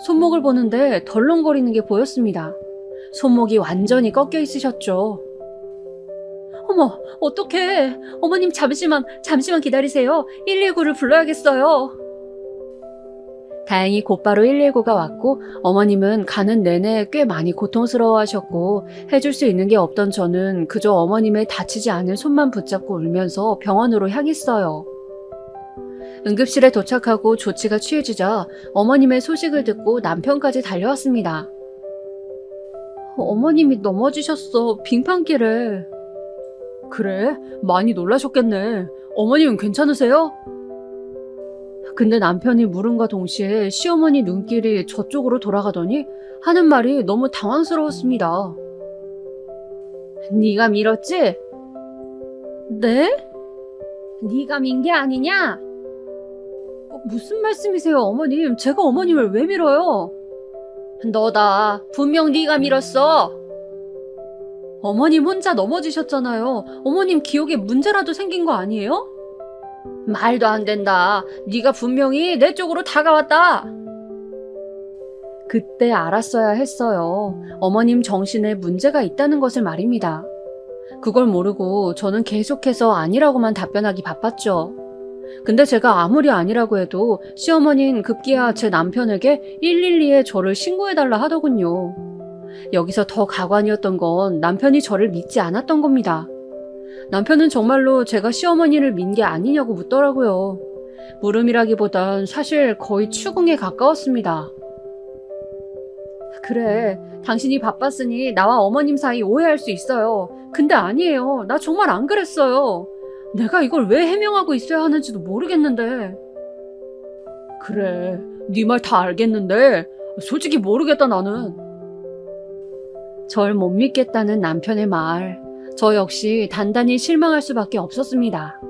손목을 보는데 덜렁거리는 게 보였습니다. 손목이 완전히 꺾여 있으셨죠. 어머, 어떡해. 어머님 잠시만 기다리세요. 119를 불러야겠어요. 다행히 곧바로 119가 왔고 어머님은 가는 내내 꽤 많이 고통스러워하셨고 해줄 수 있는 게 없던 저는 그저 어머님의 다치지 않은 손만 붙잡고 울면서 병원으로 향했어요. 응급실에 도착하고 조치가 취해지자 어머님의 소식을 듣고 남편까지 달려왔습니다. 어머님이 넘어지셨어. 빙판길에. 그래? 많이 놀라셨겠네. 어머님은 괜찮으세요? 근데 남편이 물음과 동시에 시어머니 눈길이 저쪽으로 돌아가더니 하는 말이 너무 당황스러웠습니다. 네가 밀었지? 네? 네가 민 게 아니냐? 무슨 말씀이세요, 어머님? 제가 어머님을 왜 밀어요? 너다. 분명 네가 밀었어. 어머님 혼자 넘어지셨잖아요. 어머님 기억에 문제라도 생긴 거 아니에요? 말도 안 된다. 네가 분명히 내 쪽으로 다가왔다. 그때 알았어야 했어요. 어머님 정신에 문제가 있다는 것을 말입니다. 그걸 모르고 저는 계속해서 아니라고만 답변하기 바빴죠. 근데 제가 아무리 아니라고 해도 시어머니는 급기야 제 남편에게 112에 저를 신고해달라 하더군요. 여기서 더 가관이었던 건 남편이 저를 믿지 않았던 겁니다. 남편은 정말로 제가 시어머니를 민 게 아니냐고 묻더라고요. 물음이라기보단 사실 거의 추궁에 가까웠습니다. 그래, 당신이 바빴으니 나와 어머님 사이 오해할 수 있어요. 근데 아니에요. 나 정말 안 그랬어요. 내가 이걸 왜 해명하고 있어야 하는지도 모르겠는데. 그래, 네 말 다 알겠는데 솔직히 모르겠다 나는. 절 못 믿겠다는 남편의 말, 저 역시 단단히 실망할 수밖에 없었습니다.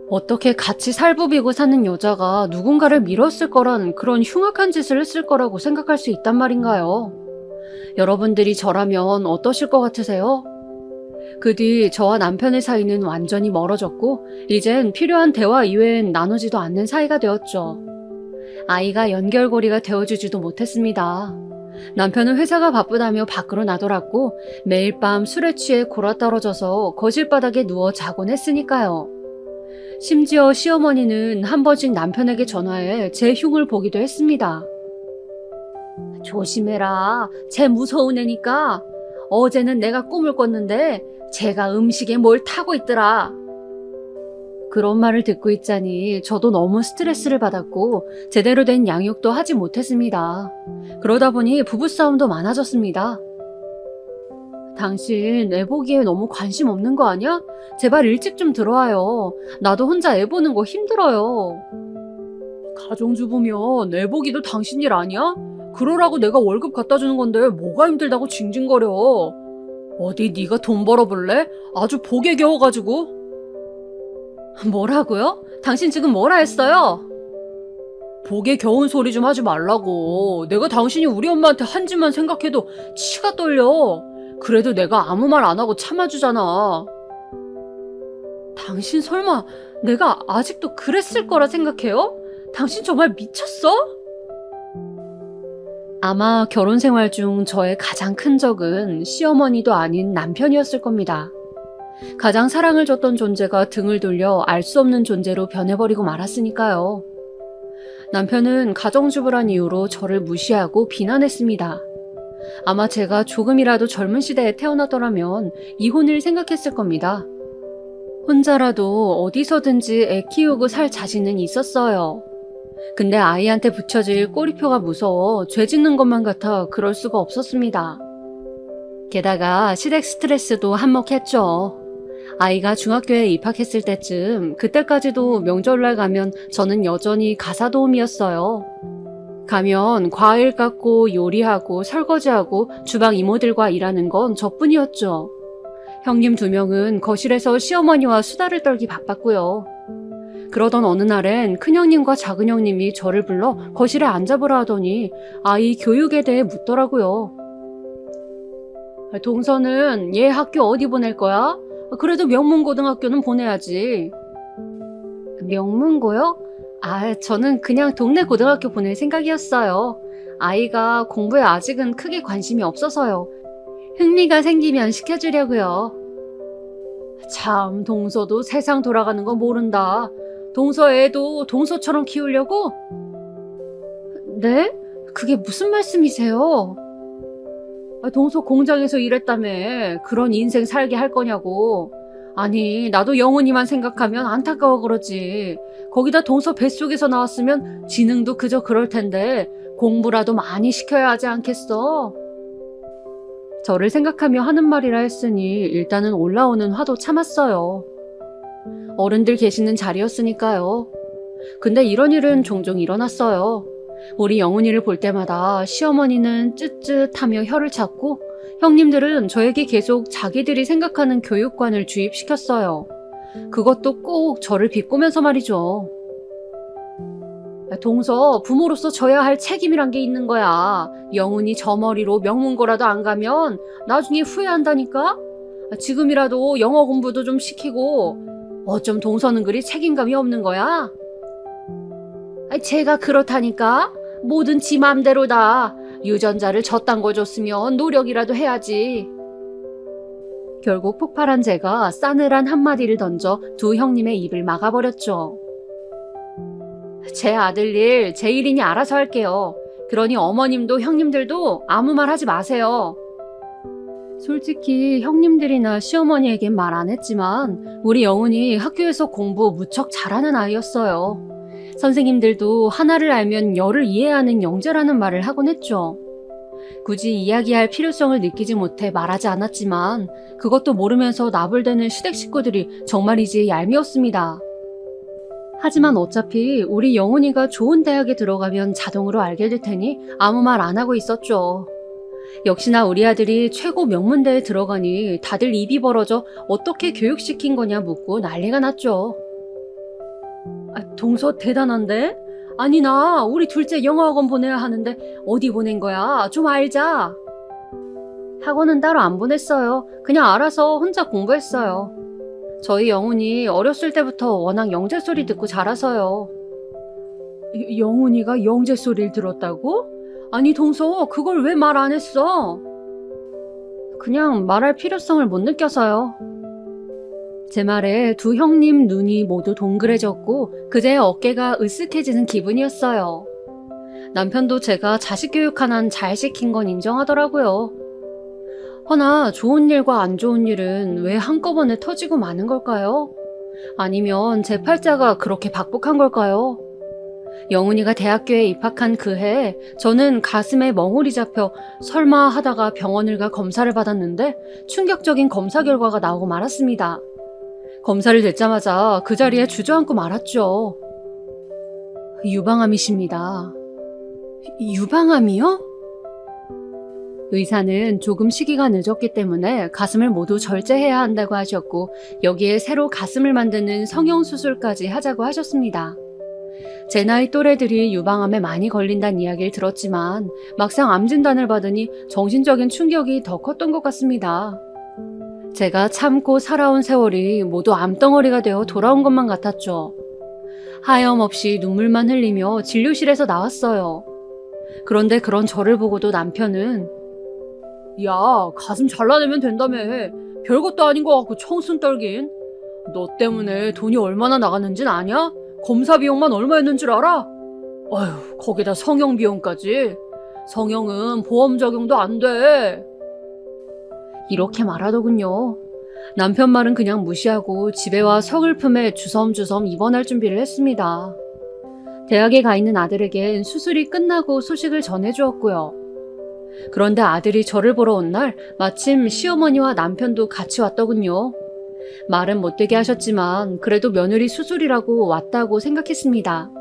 어떻게 같이 살부비고 사는 여자가 누군가를 밀었을 거란 그런 흉악한 짓을 했을 거라고 생각할 수 있단 말인가요? 여러분들이 저라면 어떠실 것 같으세요? 그 뒤 저와 남편의 사이는 완전히 멀어졌고 이젠 필요한 대화 이외엔 나누지도 않는 사이가 되었죠. 아이가 연결고리가 되어주지도 못했습니다. 남편은 회사가 바쁘다며 밖으로 나돌았고 매일 밤 술에 취해 골아떨어져서 거실 바닥에 누워 자곤 했으니까요. 심지어 시어머니는 한 번씩 남편에게 전화해 제 흉을 보기도 했습니다. 조심해라. 쟤 무서운 애니까. 어제는 내가 꿈을 꿨는데 쟤가 음식에 뭘 타고 있더라. 그런 말을 듣고 있자니 저도 너무 스트레스를 받았고 제대로 된 양육도 하지 못했습니다. 그러다 보니 부부싸움도 많아졌습니다. 당신 애 보기에 너무 관심 없는 거 아니야? 제발 일찍 좀 들어와요. 나도 혼자 애 보는 거 힘들어요. 가정주부면 애 보기도 당신 일 아니야? 그러라고 내가 월급 갖다 주는 건데 뭐가 힘들다고 징징거려. 어디 네가 돈 벌어볼래? 아주 복에 겨워가지고. 뭐라고요? 당신 지금 뭐라 했어요? 복에 겨운 소리 좀 하지 말라고. 내가 당신이 우리 엄마한테 한 짓만 생각해도 치가 떨려. 그래도 내가 아무 말 안 하고 참아주잖아. 당신 설마 내가 아직도 그랬을 거라 생각해요? 당신 정말 미쳤어? 아마 결혼 생활 중 저의 가장 큰 적은 시어머니도 아닌 남편이었을 겁니다. 가장 사랑을 줬던 존재가 등을 돌려 알 수 없는 존재로 변해버리고 말았으니까요. 남편은 가정주부란 이유로 저를 무시하고 비난했습니다. 아마 제가 조금이라도 젊은 시대에 태어나더라면 이혼을 생각했을 겁니다. 혼자라도 어디서든지 애 키우고 살 자신은 있었어요. 근데 아이한테 붙여질 꼬리표가 무서워 죄 짓는 것만 같아 그럴 수가 없었습니다. 게다가 시댁 스트레스도 한몫했죠. 아이가 중학교에 입학했을 때쯤, 그때까지도 명절날 가면 저는 여전히 가사도우미였어요. 가면 과일 깎고 요리하고 설거지하고 주방 이모들과 일하는 건 저뿐이었죠. 형님 2명은 거실에서 시어머니와 수다를 떨기 바빴고요. 그러던 어느 날엔 큰형님과 작은형님이 저를 불러 거실에 앉아보라 하더니 아이 교육에 대해 묻더라고요. 동서는 얘 학교 어디 보낼 거야? 그래도 명문고등학교는 보내야지. 명문고요? 저는 그냥 동네 고등학교 보낼 생각이었어요. 아이가 공부에 아직은 크게 관심이 없어서요. 흥미가 생기면 시켜주려고요. 참, 동서도 세상 돌아가는 거 모른다. 동서 애도 동서처럼 키우려고? 네? 그게 무슨 말씀이세요? 동서 공장에서 일했다며 그런 인생 살게 할 거냐고. 아니, 나도 영훈이만 생각하면 안타까워 그러지. 거기다 동서 뱃속에서 나왔으면 지능도 그저 그럴 텐데 공부라도 많이 시켜야 하지 않겠어? 저를 생각하며 하는 말이라 했으니 일단은 올라오는 화도 참았어요. 어른들 계시는 자리였으니까요. 근데 이런 일은 종종 일어났어요. 우리 영훈이를 볼 때마다 시어머니는 쯧쯧하며 혀를 찾고 형님들은 저에게 계속 자기들이 생각하는 교육관을 주입시켰어요. 그것도 꼭 저를 비꼬면서 말이죠. 동서, 부모로서 져야 할 책임이란 게 있는 거야. 영훈이 저 머리로 명문고라도 안 가면 나중에 후회한다니까? 지금이라도 영어 공부도 좀 시키고 어쩜 동서는 그리 책임감이 없는 거야? 제가 그렇다니까? 뭐든 지 맘대로다. 유전자를 저딴 거 줬으면 노력이라도 해야지. 결국 폭발한 제가 싸늘한 한마디를 던져 두 형님의 입을 막아버렸죠. 제 아들 일, 제 일이니 알아서 할게요. 그러니 어머님도 형님들도 아무 말 하지 마세요. 솔직히 형님들이나 시어머니에겐 말 안 했지만 우리 영훈이 학교에서 공부 무척 잘하는 아이였어요. 선생님들도 하나를 알면 열을 이해하는 영재라는 말을 하곤 했죠. 굳이 이야기할 필요성을 느끼지 못해 말하지 않았지만 그것도 모르면서 나불대는 시댁 식구들이 정말이지 얄미웠습니다. 하지만 어차피 우리 영훈이가 좋은 대학에 들어가면 자동으로 알게 될 테니 아무 말 안 하고 있었죠. 역시나 우리 아들이 최고 명문대에 들어가니 다들 입이 벌어져 어떻게 교육시킨 거냐 묻고 난리가 났죠. 동서 대단한데? 아니 나 우리 둘째 영어학원 보내야 하는데 어디 보낸 거야? 좀 알자. 학원은 따로 안 보냈어요. 그냥 알아서 혼자 공부했어요. 저희 영훈이 어렸을 때부터 워낙 영재 소리 듣고 자라서요. 영훈이가 영재 소리를 들었다고? 아니 동서 그걸 왜 말 안 했어? 그냥 말할 필요성을 못 느껴서요. 제 말에 두 형님 눈이 모두 동그래졌고 그제 어깨가 으쓱해지는 기분이었어요. 남편도 제가 자식 교육 하나는 잘 시킨 건 인정하더라고요. 허나 좋은 일과 안 좋은 일은 왜 한꺼번에 터지고 마는 걸까요? 아니면 제 팔자가 그렇게 박복한 걸까요? 영훈이가 대학교에 입학한 그 해 저는 가슴에 멍울이 잡혀 설마 하다가 병원을 가 검사를 받았는데 충격적인 검사 결과가 나오고 말았습니다. 검사를 듣자마자 그 자리에 주저앉고 말았죠. 유방암이십니다. 유방암이요? 의사는 조금 시기가 늦었기 때문에 가슴을 모두 절제해야 한다고 하셨고 여기에 새로 가슴을 만드는 성형수술까지 하자고 하셨습니다. 제 나이 또래들이 유방암에 많이 걸린다는 이야기를 들었지만 막상 암 진단을 받으니 정신적인 충격이 더 컸던 것 같습니다. 제가 참고 살아온 세월이 모두 암덩어리가 되어 돌아온 것만 같았죠. 하염없이 눈물만 흘리며 진료실에서 나왔어요. 그런데 그런 저를 보고도 남편은 야, 가슴 잘라내면 된다며. 별것도 아닌 것 같고 청순 떨긴. 너 때문에 돈이 얼마나 나갔는진 아냐? 검사 비용만 얼마였는 줄 알아? 어휴, 거기다 성형 비용까지. 성형은 보험 적용도 안 돼. 이렇게 말하더군요. 남편 말은 그냥 무시하고 집에 와 서글픔에 주섬주섬 입원할 준비를 했습니다. 대학에 가 있는 아들에겐 수술이 끝나고 소식을 전해주었고요. 그런데 아들이 저를 보러 온 날 마침 시어머니와 남편도 같이 왔더군요. 말은 못되게 하셨지만 그래도 며느리 수술이라고 왔다고 생각했습니다.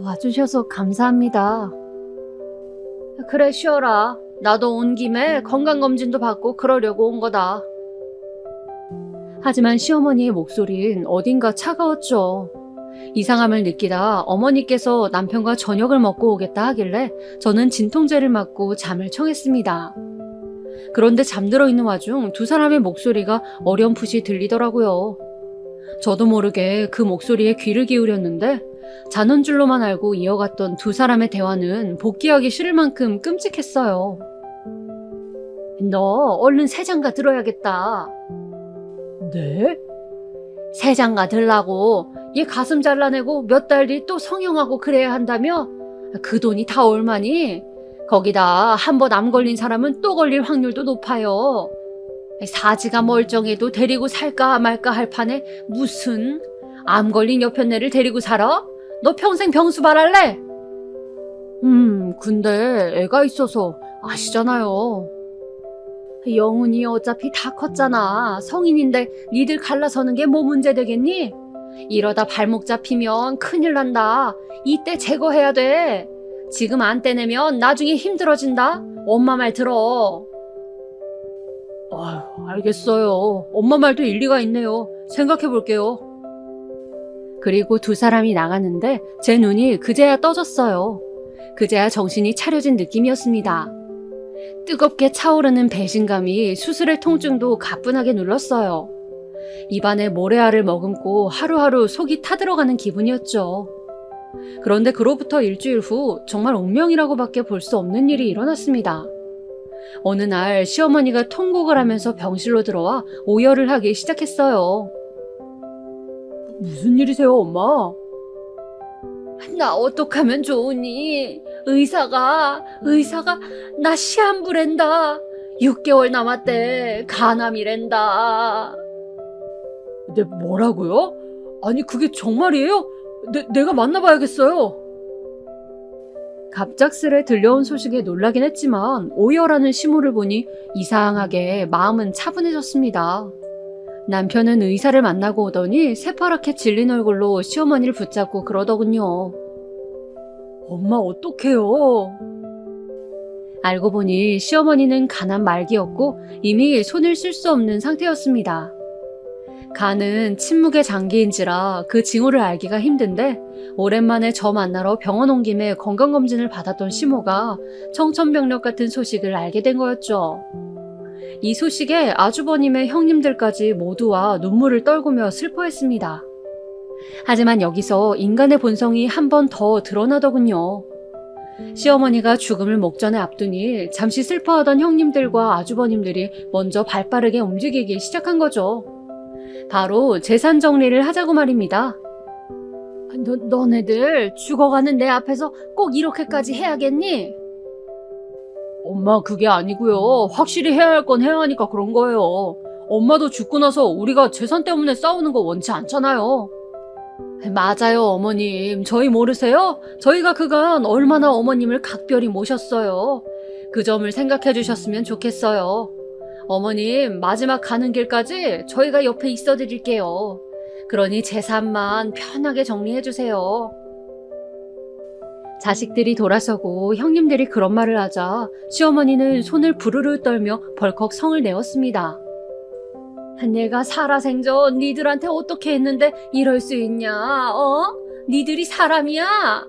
와주셔서 감사합니다. 그래 쉬어라. 나도 온 김에 건강검진도 받고 그러려고 온 거다. 하지만 시어머니의 목소리는 어딘가 차가웠죠. 이상함을 느끼다 어머니께서 남편과 저녁을 먹고 오겠다 하길래 저는 진통제를 맞고 잠을 청했습니다. 그런데 잠들어 있는 와중 두 사람의 목소리가 어렴풋이 들리더라고요. 저도 모르게 그 목소리에 귀를 기울였는데 자는 줄로만 알고 이어갔던 두 사람의 대화는 복귀하기 싫을 만큼 끔찍했어요. 너 얼른 새장가 들어야겠다. 네? 새장가 들라고. 얘 가슴 잘라내고 몇 달 뒤 또 성형하고 그래야 한다며? 그 돈이 다 얼마니? 거기다 한 번 암 걸린 사람은 또 걸릴 확률도 높아요. 사지가 멀쩡해도 데리고 살까 말까 할 판에 무슨 암 걸린 여편네를 데리고 살아? 너 평생 병수 바랄래? 근데 애가 있어서 아시잖아요. 영훈이 어차피 다 컸잖아. 성인인데 니들 갈라서는 게 뭐 문제 되겠니? 이러다 발목 잡히면 큰일 난다. 이때 제거해야 돼. 지금 안 떼내면 나중에 힘들어진다. 엄마 말 들어. 아휴, 알겠어요. 엄마 말도 일리가 있네요. 생각해 볼게요. 그리고 두 사람이 나갔는데 제 눈이 그제야 떠졌어요. 그제야 정신이 차려진 느낌이었습니다. 뜨겁게 차오르는 배신감이 수술의 통증도 가뿐하게 눌렀어요. 입안에 모래알을 머금고 하루하루 속이 타들어가는 기분이었죠. 그런데 그로부터 일주일 후 정말 운명이라고밖에 볼 수 없는 일이 일어났습니다. 어느 날 시어머니가 통곡을 하면서 병실로 들어와 오열을 하기 시작했어요. 무슨 일이세요, 엄마? 나 어떡하면 좋으니? 의사가 나 시한부랜다. 6개월 남았대. 간암이랜다. 네, 뭐라고요? 아니, 그게 정말이에요? 내가 만나봐야겠어요. 갑작스레 들려온 소식에 놀라긴 했지만 오열하는 시모를 보니 이상하게 마음은 차분해졌습니다. 남편은 의사를 만나고 오더니 새파랗게 질린 얼굴로 시어머니를 붙잡고 그러더군요. 엄마 어떡해요? 알고 보니 시어머니는 간암 말기였고 이미 손을 쓸 수 없는 상태였습니다. 간은 침묵의 장기인지라 그 징후를 알기가 힘든데 오랜만에 저 만나러 병원 온 김에 건강검진을 받았던 시모가 청천벽력 같은 소식을 알게 된 거였죠. 이 소식에 아주버님의 형님들까지 모두와 눈물을 떨구며 슬퍼했습니다. 하지만 여기서 인간의 본성이 한 번 더 드러나더군요. 시어머니가 죽음을 목전에 앞두니 잠시 슬퍼하던 형님들과 아주버님들이 먼저 발빠르게 움직이기 시작한 거죠. 바로 재산 정리를 하자고 말입니다. 너네들 죽어가는 내 앞에서 꼭 이렇게까지 해야겠니? 엄마, 그게 아니고요. 확실히 해야 할 건 해야 하니까 그런 거예요. 엄마도 죽고 나서 우리가 재산 때문에 싸우는 거 원치 않잖아요. 맞아요, 어머님. 저희 모르세요? 저희가 그간 얼마나 어머님을 각별히 모셨어요. 그 점을 생각해 주셨으면 좋겠어요. 어머님, 마지막 가는 길까지 저희가 옆에 있어 드릴게요. 그러니 재산만 편하게 정리해 주세요. 자식들이 돌아서고 형님들이 그런 말을 하자 시어머니는 손을 부르르 떨며 벌컥 성을 내었습니다. 내가 살아생전 니들한테 어떻게 했는데 이럴 수 있냐? 니들이 사람이야?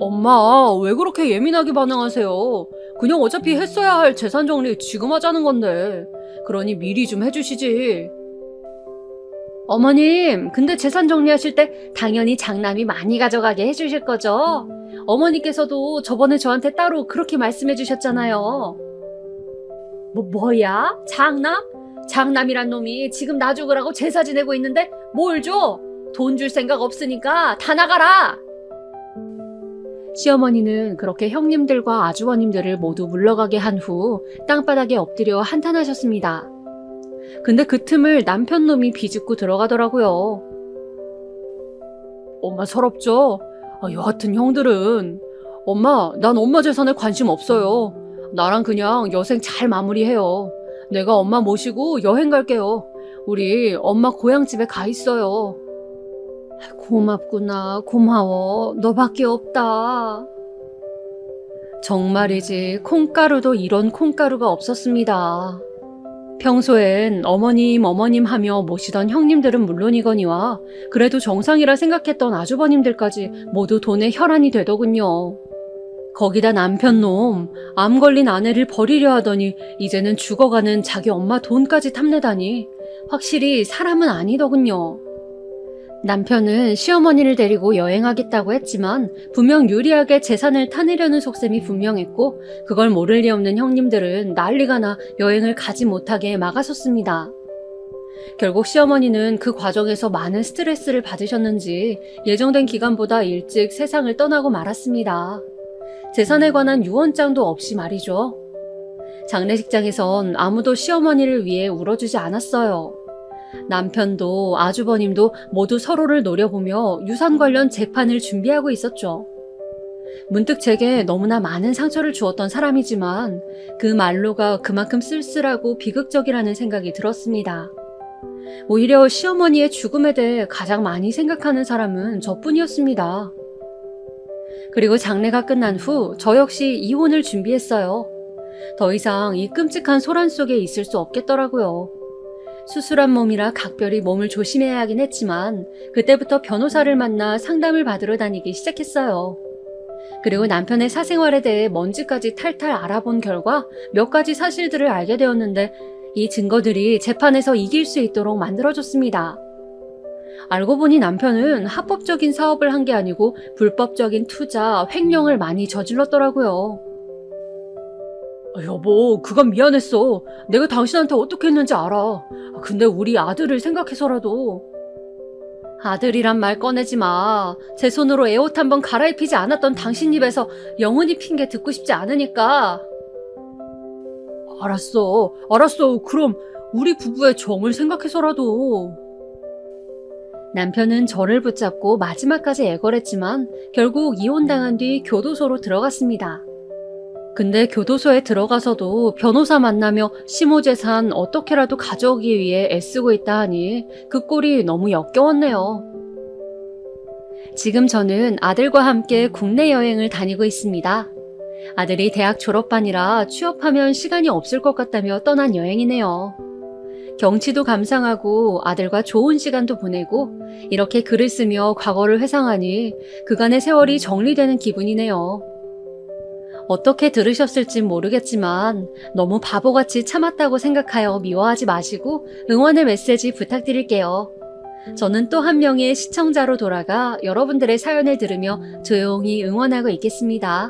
엄마, 왜 그렇게 예민하게 반응하세요? 그냥 어차피 했어야 할 재산 정리 지금 하자는 건데. 그러니 미리 좀 해주시지. 어머님, 근데 재산 정리하실 때 당연히 장남이 많이 가져가게 해주실 거죠? 어머니께서도 저번에 저한테 따로 그렇게 말씀해 주셨잖아요. 뭐야? 장남? 장남이란 놈이 지금 나 죽으라고 제사 지내고 있는데 뭘 줘? 돈 줄 생각 없으니까 다 나가라! 시어머니는 그렇게 형님들과 아주버님들을 모두 물러가게 한 후 땅바닥에 엎드려 한탄하셨습니다. 근데 그 틈을 남편 놈이 비집고 들어가더라고요. 엄마 서럽죠? 여하튼 형들은. 엄마, 난 엄마 재산에 관심 없어요. 나랑 그냥 여생 잘 마무리해요. 내가 엄마 모시고 여행 갈게요. 우리 엄마 고향집에 가 있어요. 고맙구나. 고마워. 너밖에 없다. 정말이지 콩가루도 이런 콩가루가 없었습니다. 평소엔 어머님 하며 모시던 형님들은 물론이거니와 그래도 정상이라 생각했던 아주버님들까지 모두 돈에 혈안이 되더군요. 거기다 남편놈, 암 걸린 아내를 버리려 하더니 이제는 죽어가는 자기 엄마 돈까지 탐내다니 확실히 사람은 아니더군요. 남편은 시어머니를 데리고 여행하겠다고 했지만 분명 유리하게 재산을 타내려는 속셈이 분명했고 그걸 모를 리 없는 형님들은 난리가 나 여행을 가지 못하게 막아섰습니다. 결국 시어머니는 그 과정에서 많은 스트레스를 받으셨는지 예정된 기간보다 일찍 세상을 떠나고 말았습니다. 재산에 관한 유언장도 없이 말이죠. 장례식장에선 아무도 시어머니를 위해 울어주지 않았어요. 남편도 아주버님도 모두 서로를 노려보며 유산 관련 재판을 준비하고 있었죠. 문득 제게 너무나 많은 상처를 주었던 사람이지만 그 말로가 그만큼 쓸쓸하고 비극적이라는 생각이 들었습니다. 오히려 시어머니의 죽음에 대해 가장 많이 생각하는 사람은 저뿐이었습니다. 그리고 장례가 끝난 후 저 역시 이혼을 준비했어요. 더 이상 이 끔찍한 소란 속에 있을 수 없겠더라고요. 수술한 몸이라 각별히 몸을 조심해야 하긴 했지만 그때부터 변호사를 만나 상담을 받으러 다니기 시작했어요. 그리고 남편의 사생활에 대해 먼지까지 탈탈 알아본 결과 몇 가지 사실들을 알게 되었는데 이 증거들이 재판에서 이길 수 있도록 만들어줬습니다. 알고 보니 남편은 합법적인 사업을 한 게 아니고 불법적인 투자, 횡령을 많이 저질렀더라고요. 여보, 그건 미안했어. 내가 당신한테 어떻게 했는지 알아. 근데 우리 아들을 생각해서라도. 아들이란 말 꺼내지 마. 제 손으로 애 옷 한 번 갈아입히지 않았던 당신 입에서 영원히 핑계 듣고 싶지 않으니까. 알았어. 그럼 우리 부부의 정을 생각해서라도. 남편은 저를 붙잡고 마지막까지 애걸했지만 결국 이혼당한 뒤 교도소로 들어갔습니다. 근데 교도소에 들어가서도 변호사 만나며 시모재산 어떻게라도 가져오기 위해 애쓰고 있다 하니 그 꼴이 너무 역겨웠네요. 지금 저는 아들과 함께 국내 여행을 다니고 있습니다. 아들이 대학 졸업반이라 취업하면 시간이 없을 것 같다며 떠난 여행이네요. 경치도 감상하고 아들과 좋은 시간도 보내고 이렇게 글을 쓰며 과거를 회상하니 그간의 세월이 정리되는 기분이네요. 어떻게 들으셨을진 모르겠지만 너무 바보같이 참았다고 생각하여 미워하지 마시고 응원의 메시지 부탁드릴게요. 저는 또 한 명의 시청자로 돌아가 여러분들의 사연을 들으며 조용히 응원하고 있겠습니다.